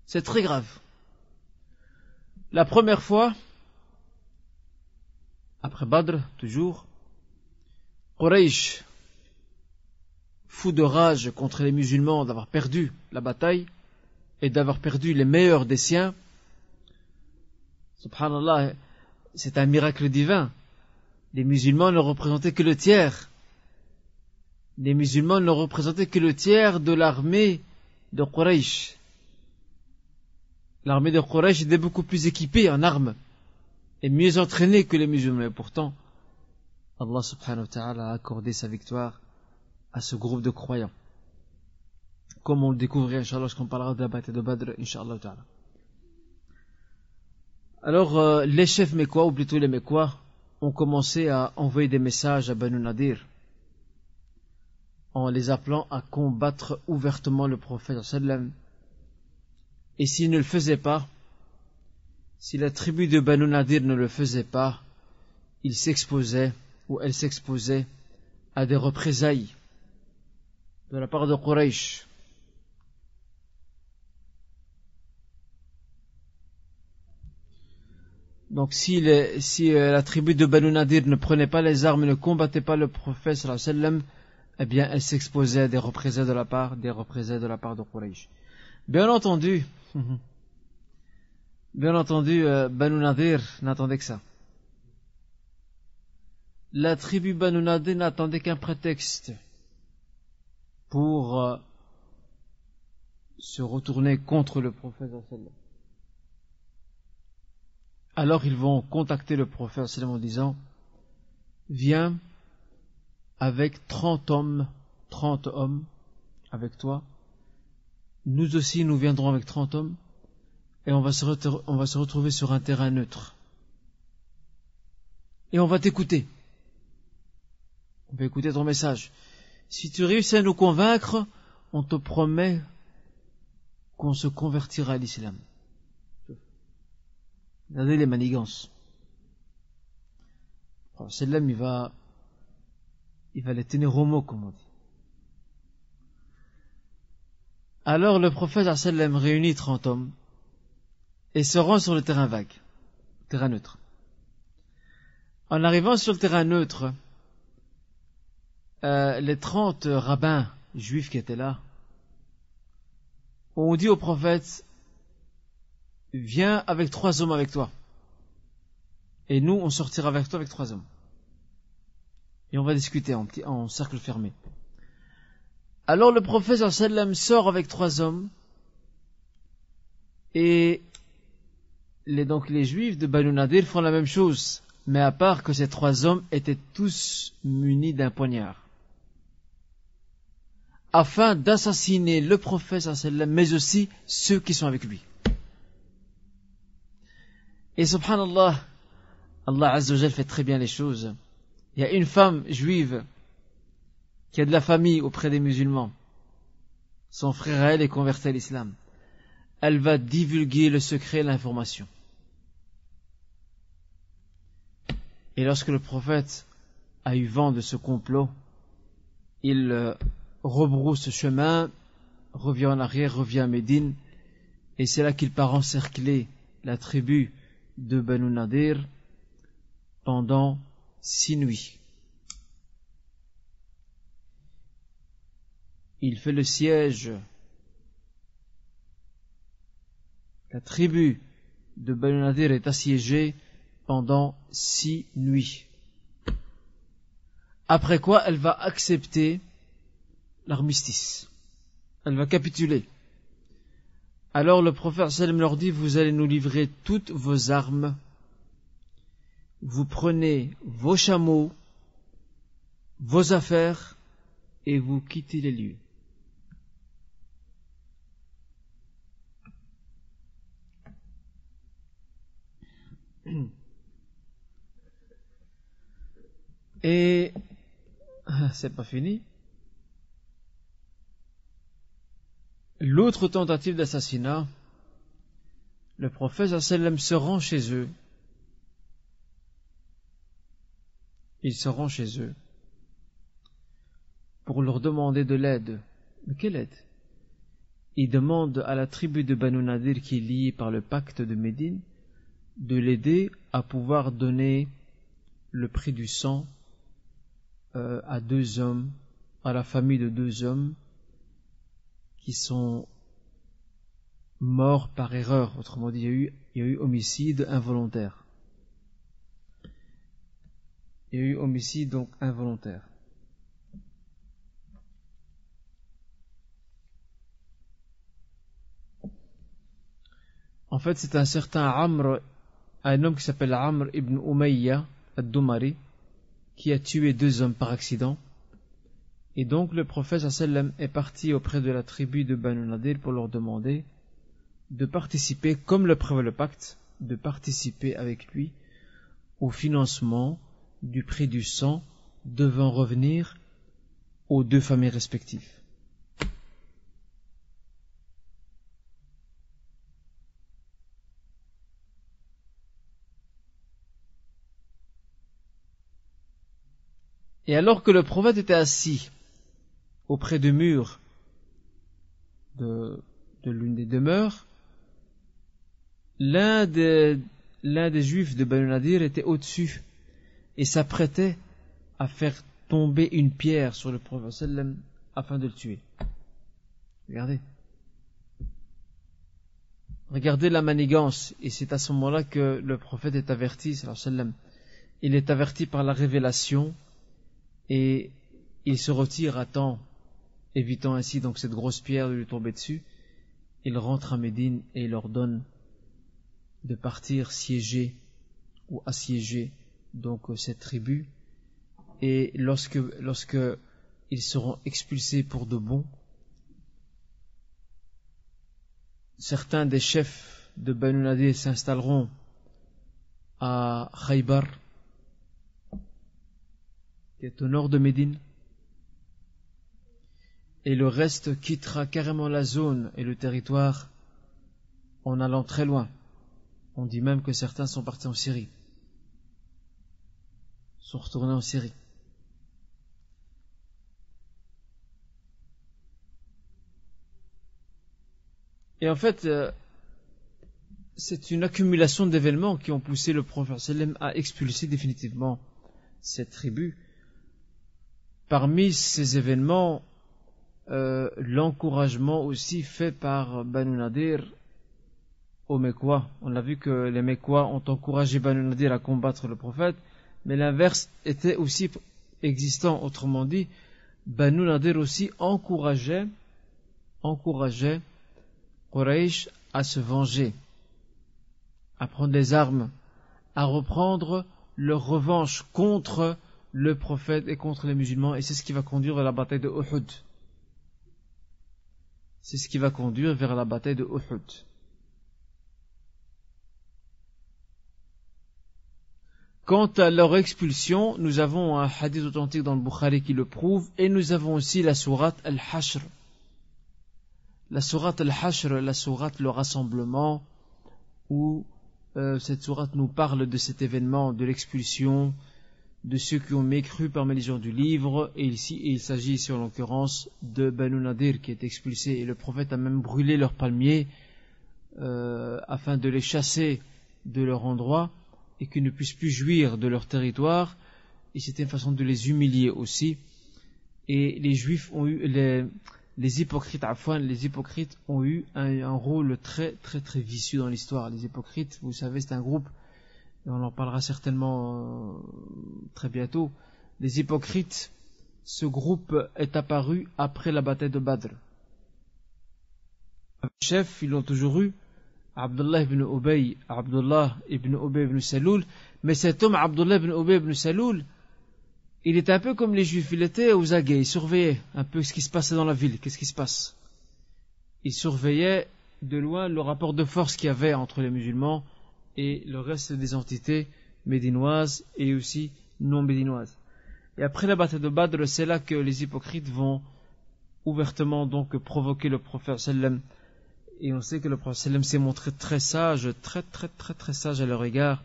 C'est très grave. La première fois, après Badr, toujours, Quraysh, fou de rage contre les musulmans d'avoir perdu la bataille et d'avoir perdu les meilleurs des siens, subhanallah, c'est un miracle divin. Les musulmans ne représentaient que le tiers. Les musulmans ne représentaient que le tiers de l'armée de Quraysh. L'armée de Quraysh était beaucoup plus équipée en armes et mieux entraînée que les musulmans. Et pourtant, Allah subhanahu wa ta'ala a accordé sa victoire à ce groupe de croyants. Comme on le découvrira, Inch'Allah, lorsqu'on parlera de la bataille de Badr, Inch'Allah ta'ala. Alors, les chefs mécois, ou plutôt les mécois, ont commencé à envoyer des messages à Banu Nadir, en les appelant à combattre ouvertement le prophète sallam. Et s'ils ne le faisaient pas, si la tribu de Banu Nadir ne le faisait pas, ils s'exposaient, ou elles s'exposaient, à des représailles de la part de Quraysh. Donc si la tribu de Banu Nadir ne prenait pas les armes et ne combattait pas le prophète sallallahu alayhi wa sallam, eh bien elle s'exposait à des représailles de la part de Quraysh. Bien entendu, Banu Nadir n'attendait que ça. La tribu Banu Nadir n'attendait qu'un prétexte pour se retourner contre le prophète sallallahu alayhi wa sallam. Alors ils vont contacter le prophète sallallahu alayhi wa sallam en disant: viens avec 30 hommes avec toi. Nous aussi nous viendrons avec 30 hommes et on va se retrouver sur un terrain neutre. Et on va t'écouter. On va écouter ton message. Si tu réussis à nous convaincre, on te promet qu'on se convertira à l'islam. Regardez les manigances. Celui-là, il va les tenir au mot, comme on dit. Alors le prophète sallam réunit 30 hommes et se rend sur le terrain vague, terrain neutre. En arrivant sur le terrain neutre, les 30 rabbins juifs qui étaient là ont dit au prophète: viens avec 3 hommes avec toi. Et nous, on sortira avec toi avec 3 hommes. Et on va discuter en cercle fermé. Alors le prophète sallam sort avec 3 hommes. Et les juifs de Banu Nadir font la même chose. Mais à part que ces 3 hommes étaient tous munis d'un poignard. Afin d'assassiner le prophète sallam, mais aussi ceux qui sont avec lui. Et subhanallah, Allah Azza wa Jal fait très bien les choses. Il y a une femme juive qui a de la famille auprès des musulmans. Son frère à elle est converti à l'islam. Elle va divulguer le secret et l'information. Et lorsque le prophète a eu vent de ce complot, il rebrousse chemin, revient en arrière, revient à Médine, et c'est là qu'il part encercler la tribu de Banu Nadir pendant 6 nuits. Il fait le siège. La tribu de Banu Nadir est assiégée pendant 6 nuits. Après quoi, elle va accepter l'armistice. Elle va capituler. Alors le prophète sallam leur dit: vous allez nous livrer toutes vos armes, vous prenez vos chameaux, vos affaires, et vous quittez les lieux. Et c'est pas fini. L'autre tentative d'assassinat, le prophète sallam se rend chez eux. Il se rend chez eux pour leur demander de l'aide. Mais quelle aide? Il demande à la tribu de Banu Nadir qui est liée par le pacte de Médine de l'aider à pouvoir donner le prix du sang à deux hommes, à la famille de deux hommes qui sont morts par erreur. Autrement dit, il y a eu homicide involontaire. Il y a eu homicide donc involontaire. En fait, c'est un certain Amr, un homme qui s'appelle Amr ibn Umayya ad-Dumari, qui a tué deux hommes par accident. Et donc le prophète sallam est parti auprès de la tribu de Banu Nadir pour leur demander de participer, comme le prévoit le pacte, de participer avec lui au financement du prix du sang devant revenir aux deux familles respectives. Et alors que le prophète était assis auprès du mur de l'une des demeures, l'un des juifs de Banu Nadir était au-dessus et s'apprêtait à faire tomber une pierre sur le prophète sallam afin de le tuer. Regardez la manigance, et c'est à ce moment-là que le prophète est averti sallam. Il est averti par la révélation et il se retire à temps, évitant ainsi donc cette grosse pierre de lui tomber dessus. Il rentre à Médine et il ordonne de partir siéger ou assiéger donc cette tribu. Et lorsque ils seront expulsés pour de bon, certains des chefs de Banu Nadir s'installeront à Khaybar, qui est au nord de Médine, et le reste quittera carrément la zone et le territoire en allant très loin. On dit même que certains sont partis en Syrie, sont retournés en Syrie. Et en fait, c'est une accumulation d'événements qui ont poussé le prophète sallam à expulser définitivement cette tribu. Parmi ces événements, l'encouragement aussi fait par Banu Nadir aux Mécois. On a vu que les Mécois ont encouragé Banu Nadir à combattre le prophète, mais l'inverse était aussi existant. Autrement dit, Banu Nadir aussi encourageait Quraysh à se venger, à prendre les armes, à reprendre leur revanche contre le prophète et contre les musulmans, et c'est ce qui va conduire à la bataille de Uhud. C'est ce qui va conduire vers la bataille de Uhud. Quant à leur expulsion, nous avons un hadith authentique dans le Bukhari qui le prouve, et nous avons aussi la sourate Al-Hashr. La sourate Al-Hashr, la sourate le rassemblement, où cette sourate nous parle de cet événement, de l'expulsion, de ceux qui ont mécru parmi les gens du livre, et il s'agit ici en l'occurrence de Banu Nadir qui est expulsé, et le prophète a même brûlé leurs palmiers afin de les chasser de leur endroit et qu'ils ne puissent plus jouir de leur territoire, et c'était une façon de les humilier aussi. Et les juifs ont eu les hypocrites ont eu un rôle très très très vicieux dans l'histoire. Les hypocrites, vous savez, c'est un groupe, et on en parlera certainement très bientôt. Les hypocrites, ce groupe est apparu après la bataille de Badr. Le chef, ils l'ont toujours eu, Abdullah ibn Ubay ibn Saloul, mais cet homme, Abdullah ibn Ubay ibn Saloul, il était un peu comme les juifs, il était aux aguets, il surveillait un peu ce qui se passait dans la ville, qu'est-ce qui se passe. Il surveillait de loin le rapport de force qu'il y avait entre les musulmans et le reste des entités médinoises et aussi non médinoises. Et après la bataille de Badr, c'est là que les hypocrites vont ouvertement donc provoquer le prophète sallam. Et on sait que le prophète sallam s'est montré très sage, très sage à leur égard,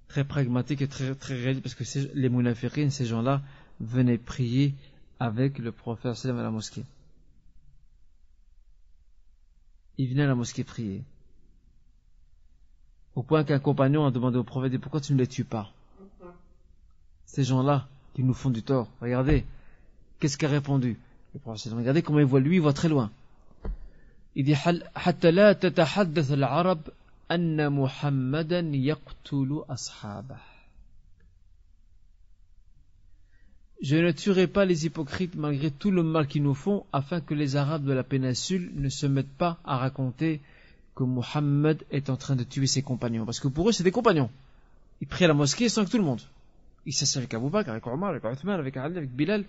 très pragmatique et très réaliste, parce que les munafiqines, ces gens-là, venaient prier avec le prophète sallam à la mosquée. Ils venaient à la mosquée prier. Au point qu'un compagnon a demandé au prophète, pourquoi tu ne les tues pas? Ces gens-là, qui nous font du tort. Regardez, qu'est-ce qu'a répondu le prophète? Regardez comment il voit, lui, il voit très loin. Il dit حتى لا تتحدث العرب أن محمدا يقتل أصحابه. Je ne tuerai pas les hypocrites malgré tout le mal qu'ils nous font, afin que les Arabes de la péninsule ne se mettent pas à raconter que Muhammad est en train de tuer ses compagnons. Parce que pour eux, c'est des compagnons. Ils prient à la mosquée sans que tout le monde. Ils s'assient avec Abu Bakr, avec Omar, avec Uthman, avec Ali, avec Bilal.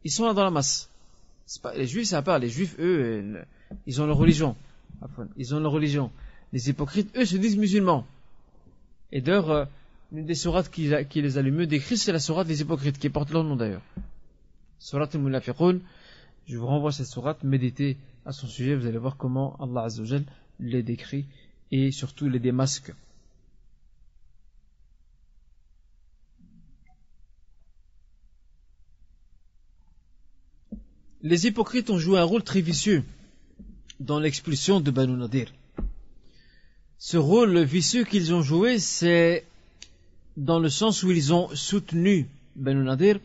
Ils sont là dans la masse. C'est pas, les Juifs, ça va pas. Les Juifs, eux, ils ont leur religion. Ils ont leur religion. Les hypocrites, eux, se disent musulmans. Et d'ailleurs, une des sourates qui les a le mieux décrites, c'est la sourate des hypocrites, qui porte leur nom d'ailleurs. Sourate al-Munafiqun. Je vous renvoie à cette sourate, méditez à son sujet, vous allez voir comment Allah Azza wa Jal les décrit et surtout les démasque. Les hypocrites ont joué un rôle très vicieux dans l'expulsion de Banu Nadir. Ce rôle vicieux qu'ils ont joué, c'est dans le sens où ils ont soutenu Banu Nadir,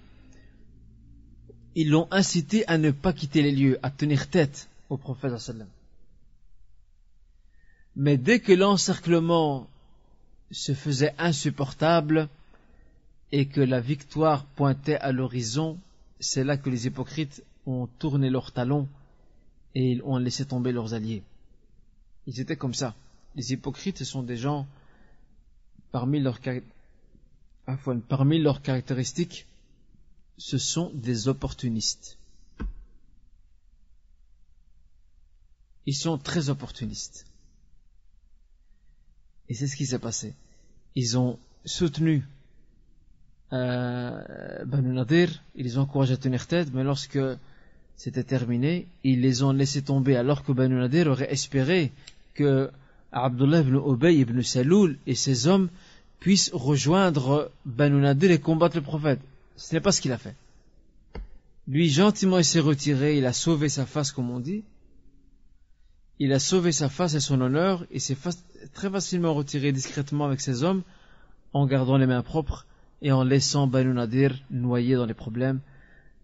ils l'ont incité à ne pas quitter les lieux, à tenir tête au prophète sallam. Mais dès que l'encerclement se faisait insupportable et que la victoire pointait à l'horizon, c'est là que les hypocrites ont tourné leurs talons et ils ont laissé tomber leurs alliés. Ils étaient comme ça. Les hypocrites sont des gens, parmi leurs caractéristiques, ce sont des opportunistes. Ils sont très opportunistes. Et c'est ce qui s'est passé. Ils ont soutenu Banu Nadir, ils les ont encouragés à tenir tête, mais lorsque c'était terminé, ils les ont laissés tomber, alors que Banu Nadir aurait espéré que Abdullah ibn Ubay ibn Saloul et ses hommes puissent rejoindre Banu Nadir et combattre le prophète. Ce n'est pas ce qu'il a fait. Lui, gentiment, il s'est retiré, il a sauvé sa face, comme on dit. Il a sauvé sa face et son honneur, et s'est très facilement retiré discrètement avec ses hommes, en gardant les mains propres, et en laissant Banu Nadir noyer dans les problèmes.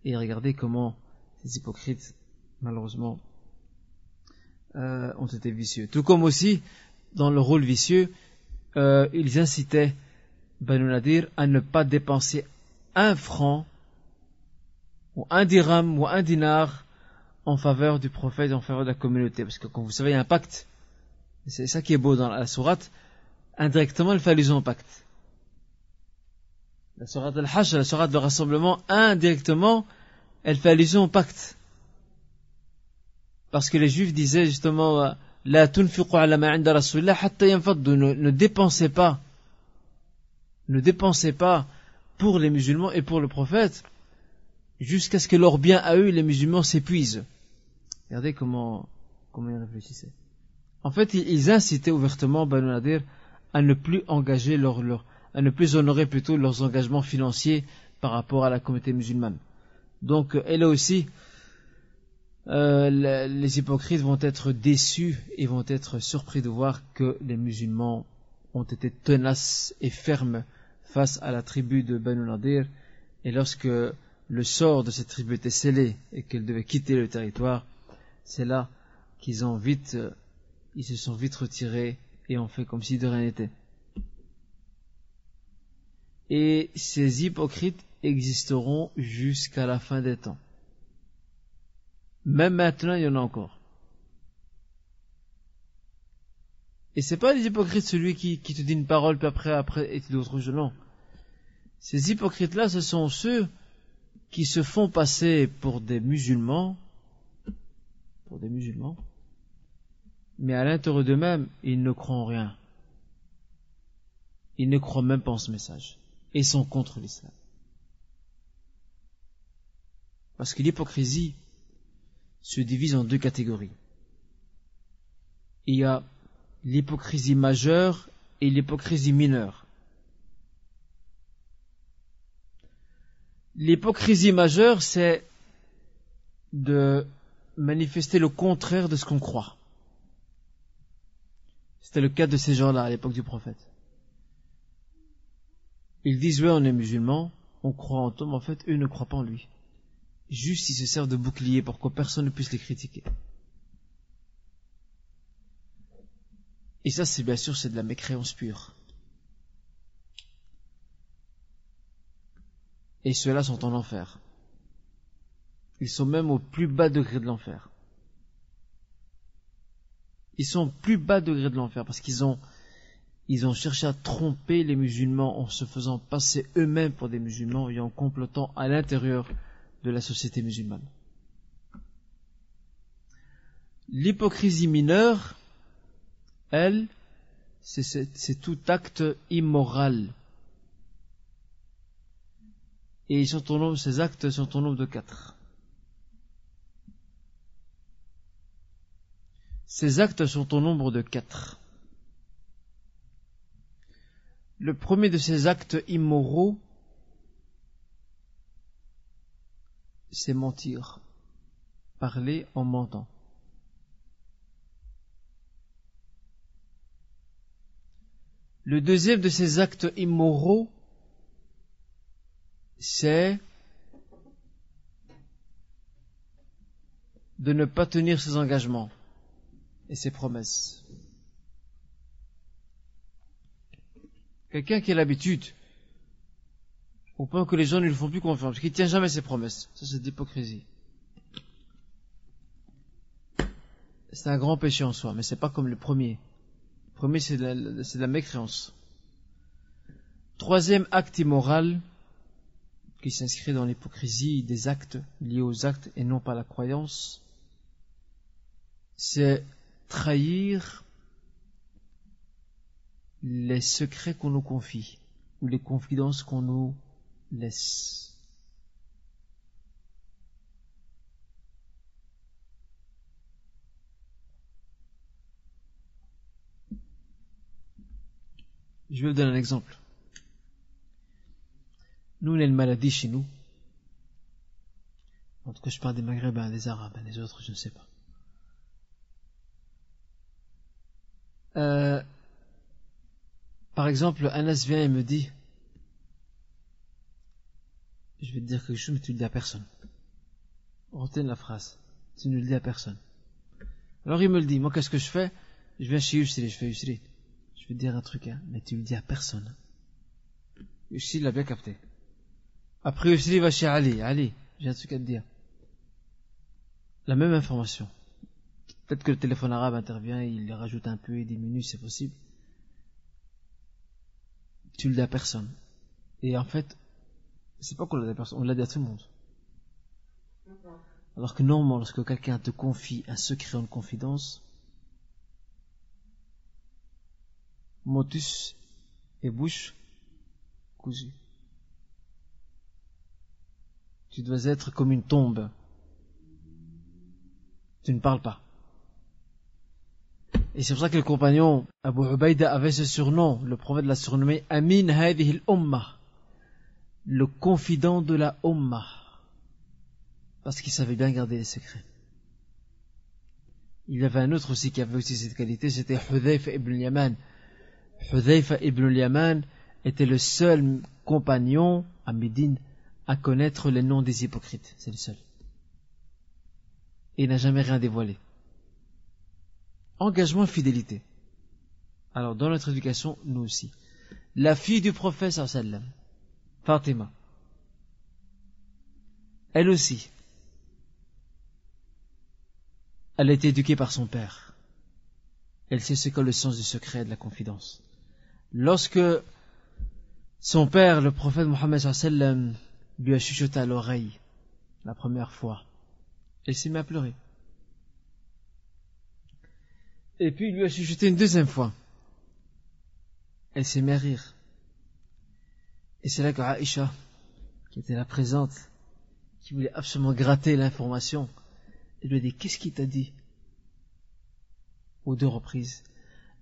Et regardez comment ces hypocrites, malheureusement, ont été vicieux. Tout comme aussi, dans le rôle vicieux, ils incitaient Banu Nadir à ne pas dépenser un franc, ou un dirham, ou un dinar, en faveur du prophète, en faveur de la communauté. Parce que, comme vous savez, il y a un pacte. C'est ça qui est beau dans la sourate. Indirectement, elle fait allusion au pacte. La sourate al-Hajj, la sourate de rassemblement, indirectement, elle fait allusion au pacte. Parce que les Juifs disaient justement, la tunfiqu ala ma 'inda rasulillah hatta yanfaddu, ne dépensez pas pour les musulmans et pour le prophète, jusqu'à ce que leurs biens à eux, les musulmans, s'épuisent. Regardez comment ils réfléchissaient. En fait, ils incitaient ouvertement Banu Nadir à ne plus engager à ne plus honorer plutôt leurs engagements financiers par rapport à la communauté musulmane. Donc, et là aussi, les hypocrites vont être déçus et vont être surpris de voir que les musulmans ont été tenaces et fermes face à la tribu de Banu Nadir, et lorsque le sort de cette tribu était scellé et qu'elle devait quitter le territoire, c'est là qu'ils se sont vite retirés et ont fait comme si de rien n'était. Et ces hypocrites existeront jusqu'à la fin des temps. Même maintenant, il y en a encore. Et c'est pas les hypocrites celui qui te dit une parole puis après et tu dis autre chose. Non. Ces hypocrites-là, ce sont ceux qui se font passer pour des musulmans, mais à l'intérieur d'eux-mêmes, ils ne croient en rien. Ils ne croient même pas en ce message. Et sont contre l'islam. Parce que l'hypocrisie se divise en deux catégories. Il y a l'hypocrisie majeure et l'hypocrisie mineure. L'hypocrisie majeure, c'est de manifester le contraire de ce qu'on croit. C'était le cas de ces gens-là à l'époque du prophète. Ils disent, oui, on est musulmans, on croit en toi, mais en fait, eux ne croient pas en lui. Juste, ils se servent de bouclier pour que personne ne puisse les critiquer. Et ça, c'est bien sûr, c'est de la mécréance pure. Et ceux-là sont en enfer. Ils sont même au plus bas degré de l'enfer. Ils sont au plus bas degré de l'enfer parce qu'ils ont cherché à tromper les musulmans en se faisant passer eux-mêmes pour des musulmans et en complotant à l'intérieur de la société musulmane. L'hypocrisie mineure, elle, c'est tout acte immoral. Et ces actes sont au nombre de 4. Ces actes sont au nombre de 4. Le premier de ces actes immoraux, c'est mentir. Parler en mentant. Le deuxième de ces actes immoraux, c'est de ne pas tenir ses engagements et ses promesses. Quelqu'un qui a l'habitude, au point que les gens ne lui font plus confiance, parce qu'il ne tient jamais ses promesses. Ça, c'est de l'hypocrisie. C'est un grand péché en soi, mais c'est pas comme le premier. Le premier, c'est de la mécréance. Troisième acte immoral, qui s'inscrit dans l'hypocrisie des actes liés aux actes et non pas la croyance, c'est trahir les secrets qu'on nous confie ou les confidences qu'on nous laisse. Je vais vous donner un exemple. Nous, on a une maladie chez nous. En tout cas, je parle des Maghrébins, des Arabes, des autres, je ne sais pas. Par exemple, Anas vient et me dit, je vais te dire quelque chose, mais tu ne le dis à personne. Retiens la phrase. Tu ne le dis à personne. Alors il me le dit, moi qu'est-ce que je fais? Je viens chez Yusri, je fais Yusri. Je vais te dire un truc, hein, mais tu le dis à personne. Yusri l'a bien capté. Après Yusri va chez Ali. Ali, j'ai un truc à te dire. La même information. Peut-être que le téléphone arabe intervient, il rajoute un peu et diminue, c'est possible. Tu le dis à personne. Et en fait, c'est pas qu'on l'a dit à personne, on l'a dit à tout le monde. Alors que normalement, lorsque quelqu'un te confie un secret en confidence, motus et bouche cousue. Tu dois être comme une tombe. Tu ne parles pas. Et c'est pour ça que le compagnon Abu Ubaïda avait ce surnom. Le prophète l'a surnommé Amin Hadhihi al-Ummah, le confident de la Ummah, parce qu'il savait bien garder les secrets. Il y avait un autre aussi qui avait aussi cette qualité, c'était Hudhayfa ibn al-Yaman. Hudhayfa ibn al-Yaman était le seul compagnon à Médine à connaître les noms des hypocrites. C'est le seul. Et il n'a jamais rien dévoilé. Engagement et fidélité. Alors, dans notre éducation, nous aussi. La fille du prophète sallam, Fatima, elle aussi, elle a été éduquée par son père. Elle sait ce qu'est le sens du secret et de la confidence. Lorsque son père, le prophète Mohammed sallam, lui a chuchoté à l'oreille la première fois, elle s'est mise à pleurer. Et puis il lui a chuchoté une deuxième fois. Elle s'est mise à rire. Et c'est là que Aïcha, qui était là présente, qui voulait absolument gratter l'information, elle lui a dit, qu'est-ce qu'il t'a dit? Aux 2 reprises.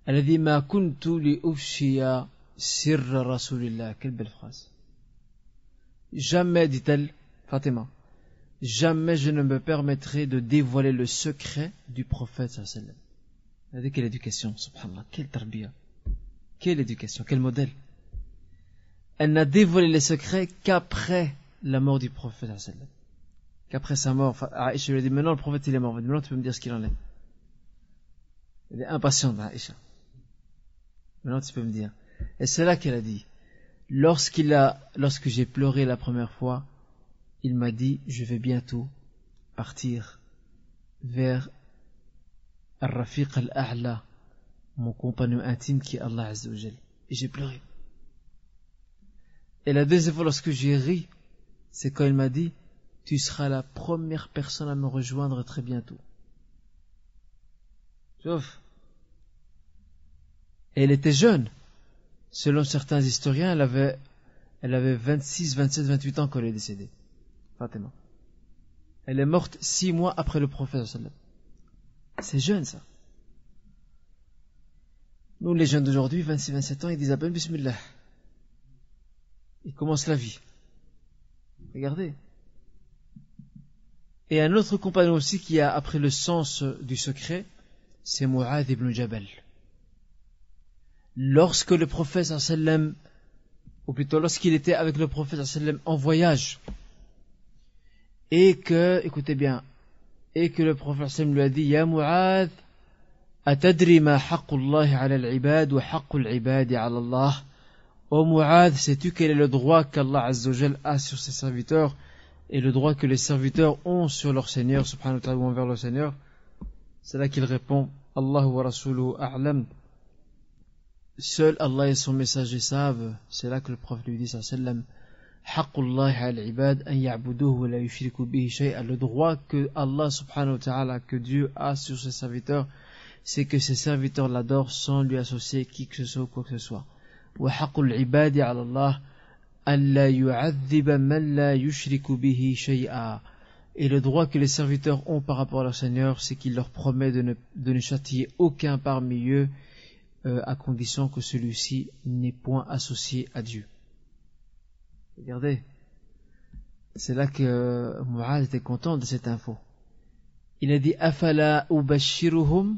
Elle a dit, ma kuntu li ufshiya sirra rasulillah. Quelle belle phrase. Jamais, dit-elle, Fatima, jamais je ne me permettrai de dévoiler le secret du prophète sallallahu alayhi wa sallam. Elle a dit, quelle éducation, subhanallah, quelle tarbiya, quelle éducation, quel modèle. elle n'a dévoilé les secrets qu'après la mort du prophète, qu'après sa mort. Aïcha lui a dit, maintenant le prophète il est mort, maintenant tu peux me dire ce qu'il en est. Elle est impatiente, Aïcha. Maintenant tu peux me dire. Et c'est là qu'elle a dit, lorsque j'ai pleuré la première fois, il m'a dit, je vais bientôt partir vers Al-Rafiq Al-A'la, mon compagnon intime qui est Allah Azza wa Jal. Et j'ai pleuré. Et la deuxième fois, lorsque j'ai ri, c'est quand il m'a dit, tu seras la première personne à me rejoindre très bientôt. Sauf. Et elle était jeune. Selon certains historiens, elle avait 26, 27, 28 ans quand elle est décédée. Fatima. Elle est morte 6 mois après le prophète. C'est jeune, ça. Nous, les jeunes d'aujourd'hui, 26, 27 ans, ils disent à peine Bismillah. Ils commencent la vie. Regardez. Et un autre compagnon aussi qui a appris le sens du secret, c'est Mu'adh ibn Jabal. Lorsque le prophète sallam, ou plutôt lorsqu'il était avec le prophète sallam en voyage, et que, écoutez bien, et que le prophète sallam lui a dit, Ya Mu'adh, atadri ma haqqullahi ala al-ibad wa haqqul ibadi ala Allah. Ô Mu'adh, sais-tu quel est le droit qu'Allah Azza wa Jal a sur ses serviteurs et le droit que les serviteurs ont sur leur Seigneur, subhanahu wa ta'ala, ou envers leur Seigneur? C'est là qu'il répond, Allahu wa rasuluhu a'lam. Seul Allah et son messager savent. C'est là que le prophète lui dit, sallam, haqqullahi ala al-ibad an ya'buduhu wa la yushriku bihi shay'an. Le droit que Allah subhanahu wa ta'ala, que Dieu a sur ses serviteurs, c'est que ses serviteurs l'adorent sans lui associer qui que ce soit ou quoi que ce soit. وحق العباد على الله ألا يعذب من لا يشرك به شيئا. Et le droit que les serviteurs ont par rapport à leur Seigneur, c'est qu'il leur promet de ne châtier aucun parmi eux, à condition que celui-ci n'est point associé à Dieu. Regardez, c'est là que Mu'adh était content de cette info. Il a dit, Afala ubashiruhum,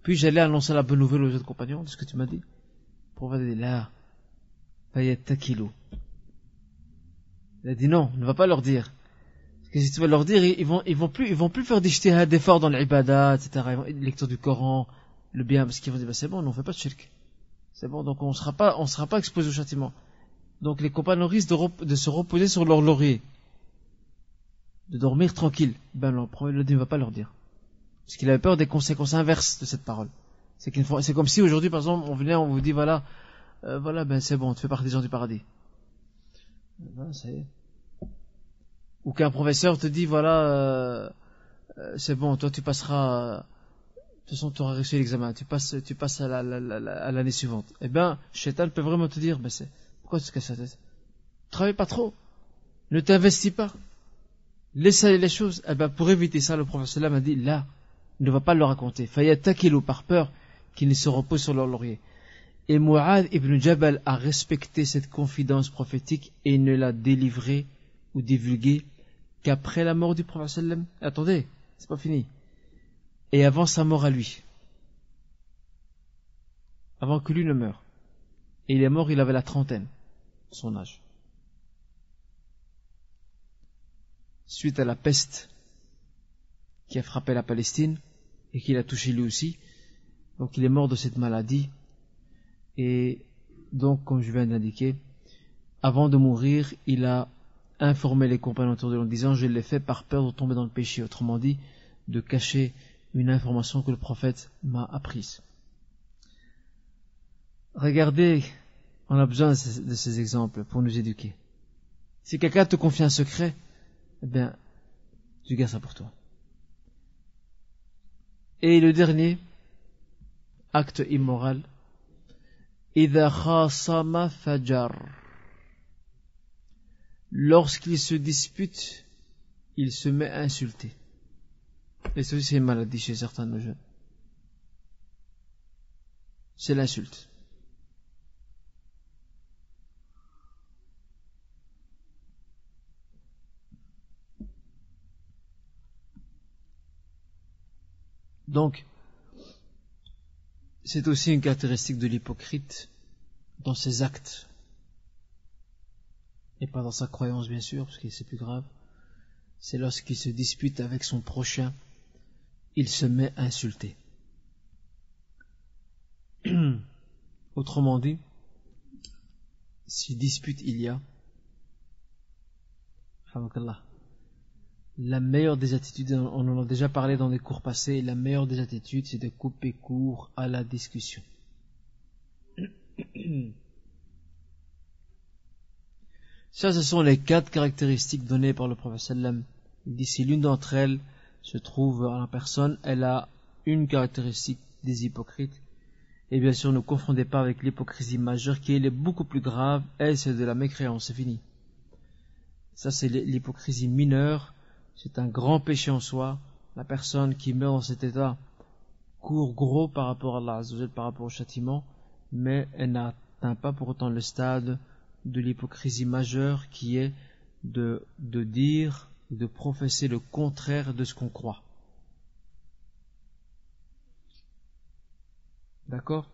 puis j'allais annoncer la bonne nouvelle aux autres compagnons de ce que tu m'as dit. Le prophète a dit, là, fayattakilu. Il a dit non, ne va pas leur dire. Parce que si tu vas leur dire, ils vont plus faire d'efforts dans l'ibadah, etc., lecture du Coran, le bien, parce qu'ils vont dire, bah, c'est bon, on ne fait pas de shirk. C'est bon, donc on sera pas exposé au châtiment. Donc les compagnons risquent de se reposer sur leur laurier. De dormir tranquille. Ben non, le prophète ne va pas leur dire. Parce qu'il avait peur des conséquences inverses de cette parole. C'est comme si aujourd'hui, par exemple, on vous dit, voilà, ben c'est bon, tu fais partie des gens du paradis. Ben, ou qu'un professeur te dit, voilà, c'est bon, toi tu passeras, de toute façon tu auras réussi l'examen, tu passes à l'année suivante. Eh ben, Shaitan peut vraiment te dire, ben pourquoi tu te casses la tête? Travaille pas trop, ne t'investis pas, laisse aller les choses. Eh ben, pour éviter ça, le professeur m'a dit, là, ne va pas le raconter. Fayattakilu, par peur qu'ils ne se reposent sur leur laurier. Et Mu'adh ibn Jabal a respecté cette confidence prophétique et ne l'a délivrée ou divulguée qu'après la mort du prophète sallam. Attendez, c'est pas fini. Et avant sa mort à lui. Avant que lui ne meure. Et il est mort, il avait la trentaine, son âge. Suite à la peste qui a frappé la Palestine et qui l'a touché lui aussi. Donc il est mort de cette maladie. Et donc, comme je viens d'indiquer, avant de mourir, il a informé les compagnons autour de lui en disant, je l'ai fait par peur de tomber dans le péché. Autrement dit, de cacher une information que le prophète m'a apprise. Regardez, on a besoin de ces exemples pour nous éduquer. Si quelqu'un te confie un secret, eh bien, tu gardes ça pour toi. Et le dernier acte immoral, إذا خاصم فجر. Lorsqu'il se dispute, il se met à insulter. Et ça aussi, c'est une maladie chez certains de nos jeunes. C'est l'insulte. Donc, c'est aussi une caractéristique de l'hypocrite dans ses actes. et pas dans sa croyance bien sûr, parce que c'est plus grave, c'est lorsqu'il se dispute avec son prochain, il se met à insulter. Autrement dit, si dispute il y a, la meilleure des attitudes, on en a déjà parlé dans les cours passés, la meilleure des attitudes c'est de couper court à la discussion. Ça, ce sont les 4 caractéristiques données par le prophète sallam. Il dit si l'une d'entre elles se trouve en personne, elle a une caractéristique des hypocrites. Et bien sûr, ne confondez pas avec l'hypocrisie majeure qui est beaucoup plus grave, elle c'est de la mécréance, c'est fini. Ça c'est l'hypocrisie mineure, c'est un grand péché en soi. La personne qui meurt dans cet état court gros par rapport à Allah Azza wa Jal, par rapport au châtiment, mais elle n'atteint pas pour autant le stade de l'hypocrisie majeure qui est de dire, de professer le contraire de ce qu'on croit. D'accord ?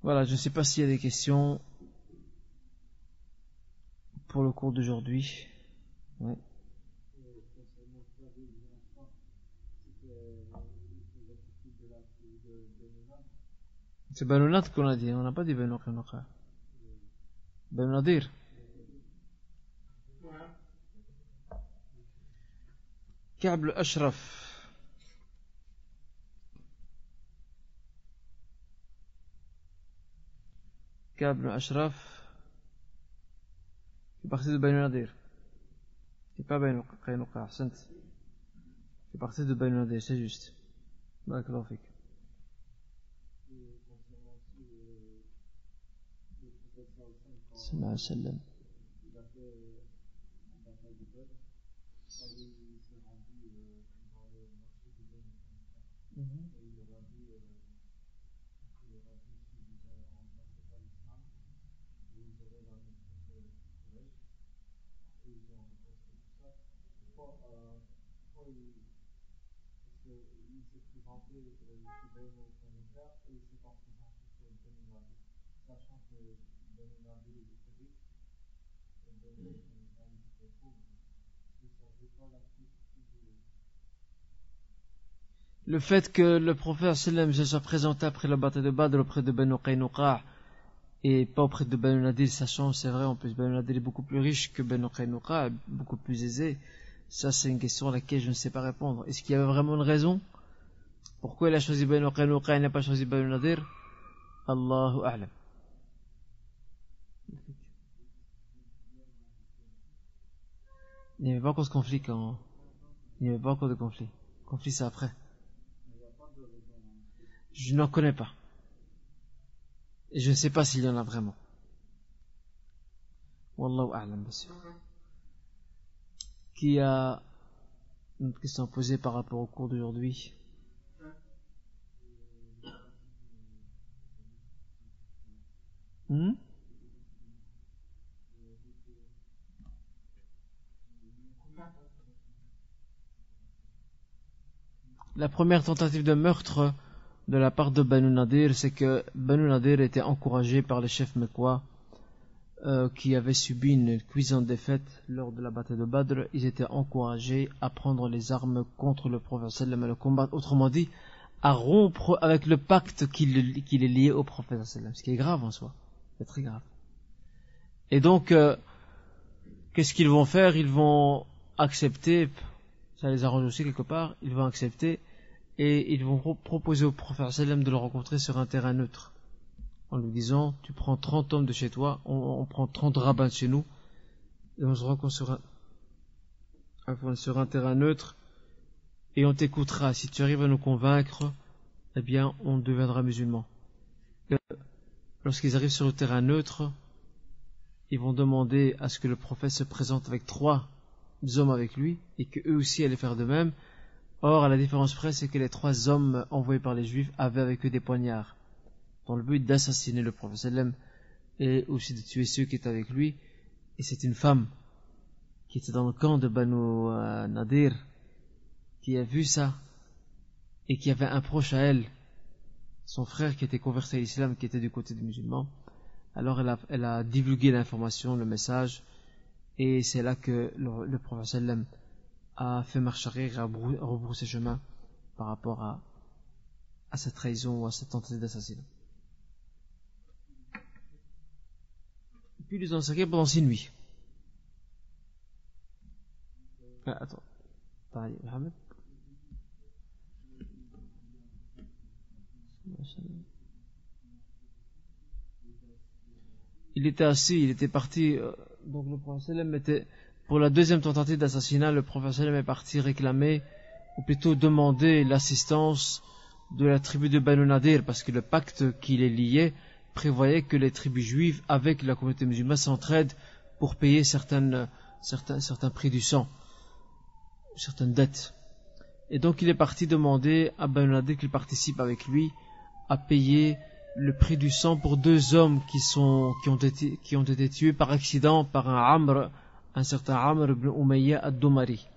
Voilà, je ne sais pas s'il y a des questions pour le cours d'aujourd'hui. Ouais. C'est Banu Nadr qu'on a dit, on n'a pas dit Banu Qaynuqa. Banu Nadir. Ka'b al-Ashraf. Ka'b al-Ashraf fait partie de Banu Nadir. C'est pas Banu Qaynuqa, fait partie de Banu Nadir, c'est juste. Barakallahu fik. Sallallahu alayhi wa sallam. Le fait que le prophète sallam se soit présenté après la bataille de Badr auprès de Banu Qaynuqa et pas auprès de Banu Nadir, sachant, c'est vrai, en plus Banu Nadir est beaucoup plus riche que Banu Qaynuqa, beaucoup plus aisé, ça c'est une question à laquelle je ne sais pas répondre. Est-ce qu'il y avait vraiment une raison? Pourquoi il a choisi Banu Qaynuqa et il n'a pas choisi Banu Nadir? Allahu a'lam. Il n'y avait pas encore de conflit quand... Il n'y avait pas encore de conflit. Le conflit c'est après. Je n'en connais pas. Et je ne sais pas s'il y en a vraiment. Wallahu a'lam, bien sûr. Qui a une question posée par rapport au cours d'aujourd'hui? La première tentative de meurtre de la part de Banu Nadir, c'est que Banu Nadir était encouragé par les chefs mécois qui avaient subi une cuisante défaite lors de la bataille de Badr. Ils étaient encouragés à prendre les armes contre le prophète sallam et le combattre, autrement dit à rompre avec le pacte qui les liait au prophète sallam, ce qui est grave en soi, c'est très grave. Et donc qu'est-ce qu'ils vont faire? Ils vont accepter, ça les arrange aussi quelque part, ils vont accepter et ils vont proposer au prophète sallam de le rencontrer sur un terrain neutre en lui disant tu prends 30 hommes de chez toi, on prend 30 rabbins de chez nous et on se rencontre sur un terrain neutre et on t'écoutera. Si tu arrives à nous convaincre, eh bien on deviendra musulman. Lorsqu'ils arrivent sur le terrain neutre, ils vont demander à ce que le prophète se présente avec 3 hommes avec lui et que eux aussi allaient faire de même. Or, à la différence près, c'est que les 3 hommes envoyés par les Juifs avaient avec eux des poignards, dans le but d'assassiner le prophète sallam et aussi de tuer ceux qui étaient avec lui. Et c'est une femme qui était dans le camp de Banu Nadir qui a vu ça et qu'il y avait un proche à elle, son frère qui était converti à l'islam, qui était du côté des musulmans, alors elle a divulgué l'information, le message, et c'est là que le prophète sallam a fait marche arrière, a rebroussé chemin par rapport à cette trahison ou à cette tentative d'assassinat. Puis ils ont sacré pendant 6 nuits. Attends. Pareil, Mohamed. Il était assis, il était parti. Donc le prophète sallam était, pour la deuxième tentative d'assassinat, le prophète sallam est parti réclamer, ou plutôt demander l'assistance de la tribu de Banu Nadir, parce que le pacte qui les liait prévoyait que les tribus juives avec la communauté musulmane s'entraident pour payer certains prix du sang, certaines dettes. Et donc il est parti demander à Banu Nadir qu'il participe avec lui à payer le prix du sang pour 2 hommes qui ont été tués par accident par un certain Amr ibn Umayya ad-Dumari.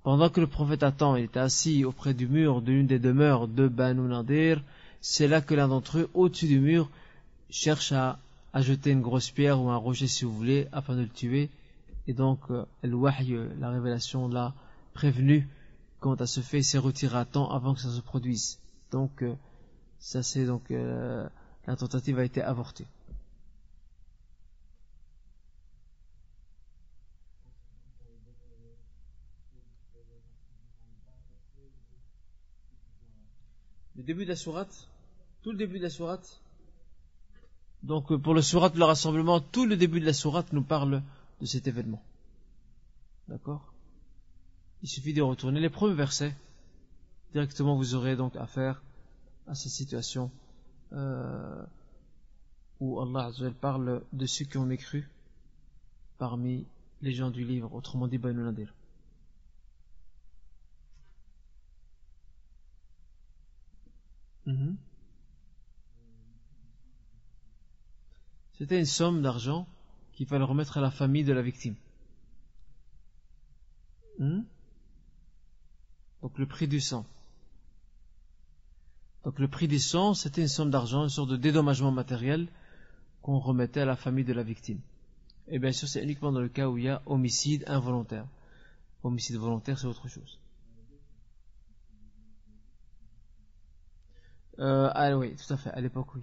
Pendant que le prophète attend, il était assis auprès du mur de l'une des demeures de Banu Nadir. C'est là que l'un d'entre eux, au-dessus du mur, cherche à jeter une grosse pierre ou un rocher, si vous voulez, afin de le tuer. Et donc, al-Wahy, la révélation, l'a prévenu quant à ce fait, il s'est retiré à temps avant que ça se produise. Donc, la tentative a été avortée. Le début de la sourate, tout le début de la sourate. Donc pour le sourate de le rassemblement, tout le début de la sourate nous parle de cet événement. D'accord? Il suffit de retourner les premiers versets. Directement vous aurez donc affaire à ces situations où Allah Azza wa Jalla parle de ceux qui ont mécru parmi les gens du livre, autrement dit Banu Nadir. C'était une somme d'argent qu'il fallait remettre à la famille de la victime. Donc le prix du sang. Donc le prix du sang, c'était une somme d'argent, une sorte de dédommagement matériel qu'on remettait à la famille de la victime. Et bien sûr, c'est uniquement dans le cas où il y a homicide involontaire. Homicide volontaire, c'est autre chose. Oui, tout à fait, à l'époque, oui.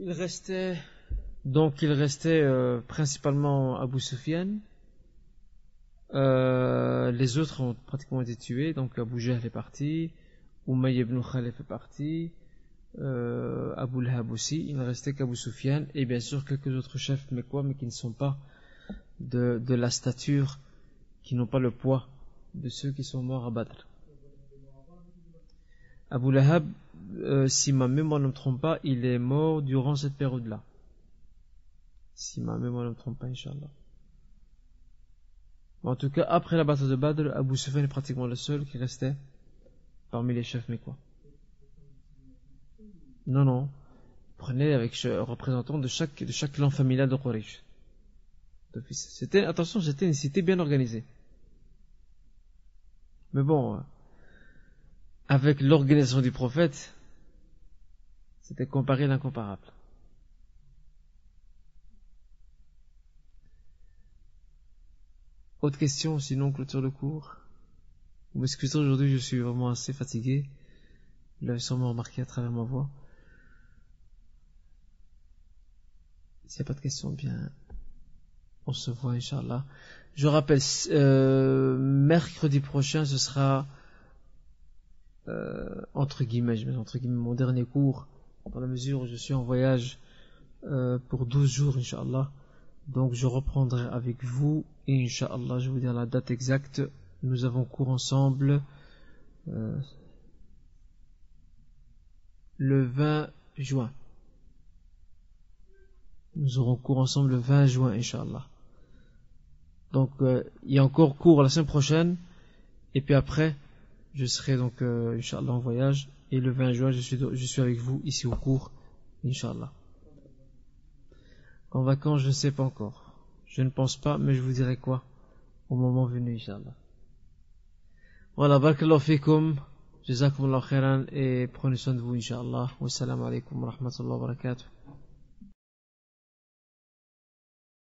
Il restait principalement Abu Sufyan. Les autres ont pratiquement été tués, donc Abu Jahl est parti, Umayy ibn Khalaf est parti, Abu Lahab aussi. Il ne restait qu'Abu Sufyan et bien sûr quelques autres chefs mais qui ne sont pas de la stature, qui n'ont pas le poids de ceux qui sont morts à Badr. Abu Lahab, si ma mémoire ne me trompe pas, il est mort durant cette période-là. Si ma mémoire ne me trompe pas, Inch'Allah. En tout cas, après la bataille de Badr, Abu Sufyan est pratiquement le seul qui restait parmi les chefs mécois. Non. Prenez avec représentant de chaque clan familial de Quraysh. C'était une cité bien organisée. Mais bon, avec l'organisation du prophète, c'était comparé à l'incomparable. Autre question, sinon clôture le cours. Vous m'excusez, aujourd'hui je suis vraiment assez fatigué. Vous l'avez sûrement remarqué à travers ma voix. S'il n'y a pas de questions, bien, on se voit, Inch'Allah. Je rappelle, mercredi prochain, ce sera, entre guillemets, mon dernier cours, dans la mesure où je suis en voyage pour 12 jours, Inch'Allah. Donc je reprendrai avec vous, et Inch'Allah, je vais vous dire la date exacte. Nous avons cours ensemble le 20 juin. Nous aurons cours ensemble le 20 juin, Inch'Allah. Donc il y a encore cours la semaine prochaine, et puis après, je serai donc Inch'Allah en voyage, et le 20 juin, je suis avec vous ici au cours, Inch'Allah. En vacances, je ne sais pas encore. Je ne pense pas, mais je vous dirai quoi au moment venu, Inch'Allah. Voilà, barakallahu fikum, jazakumullahu khairan et prenez soin de vous, Inch'Allah. Wassalamu alaikum wa rahmatullahi wa barakatuh.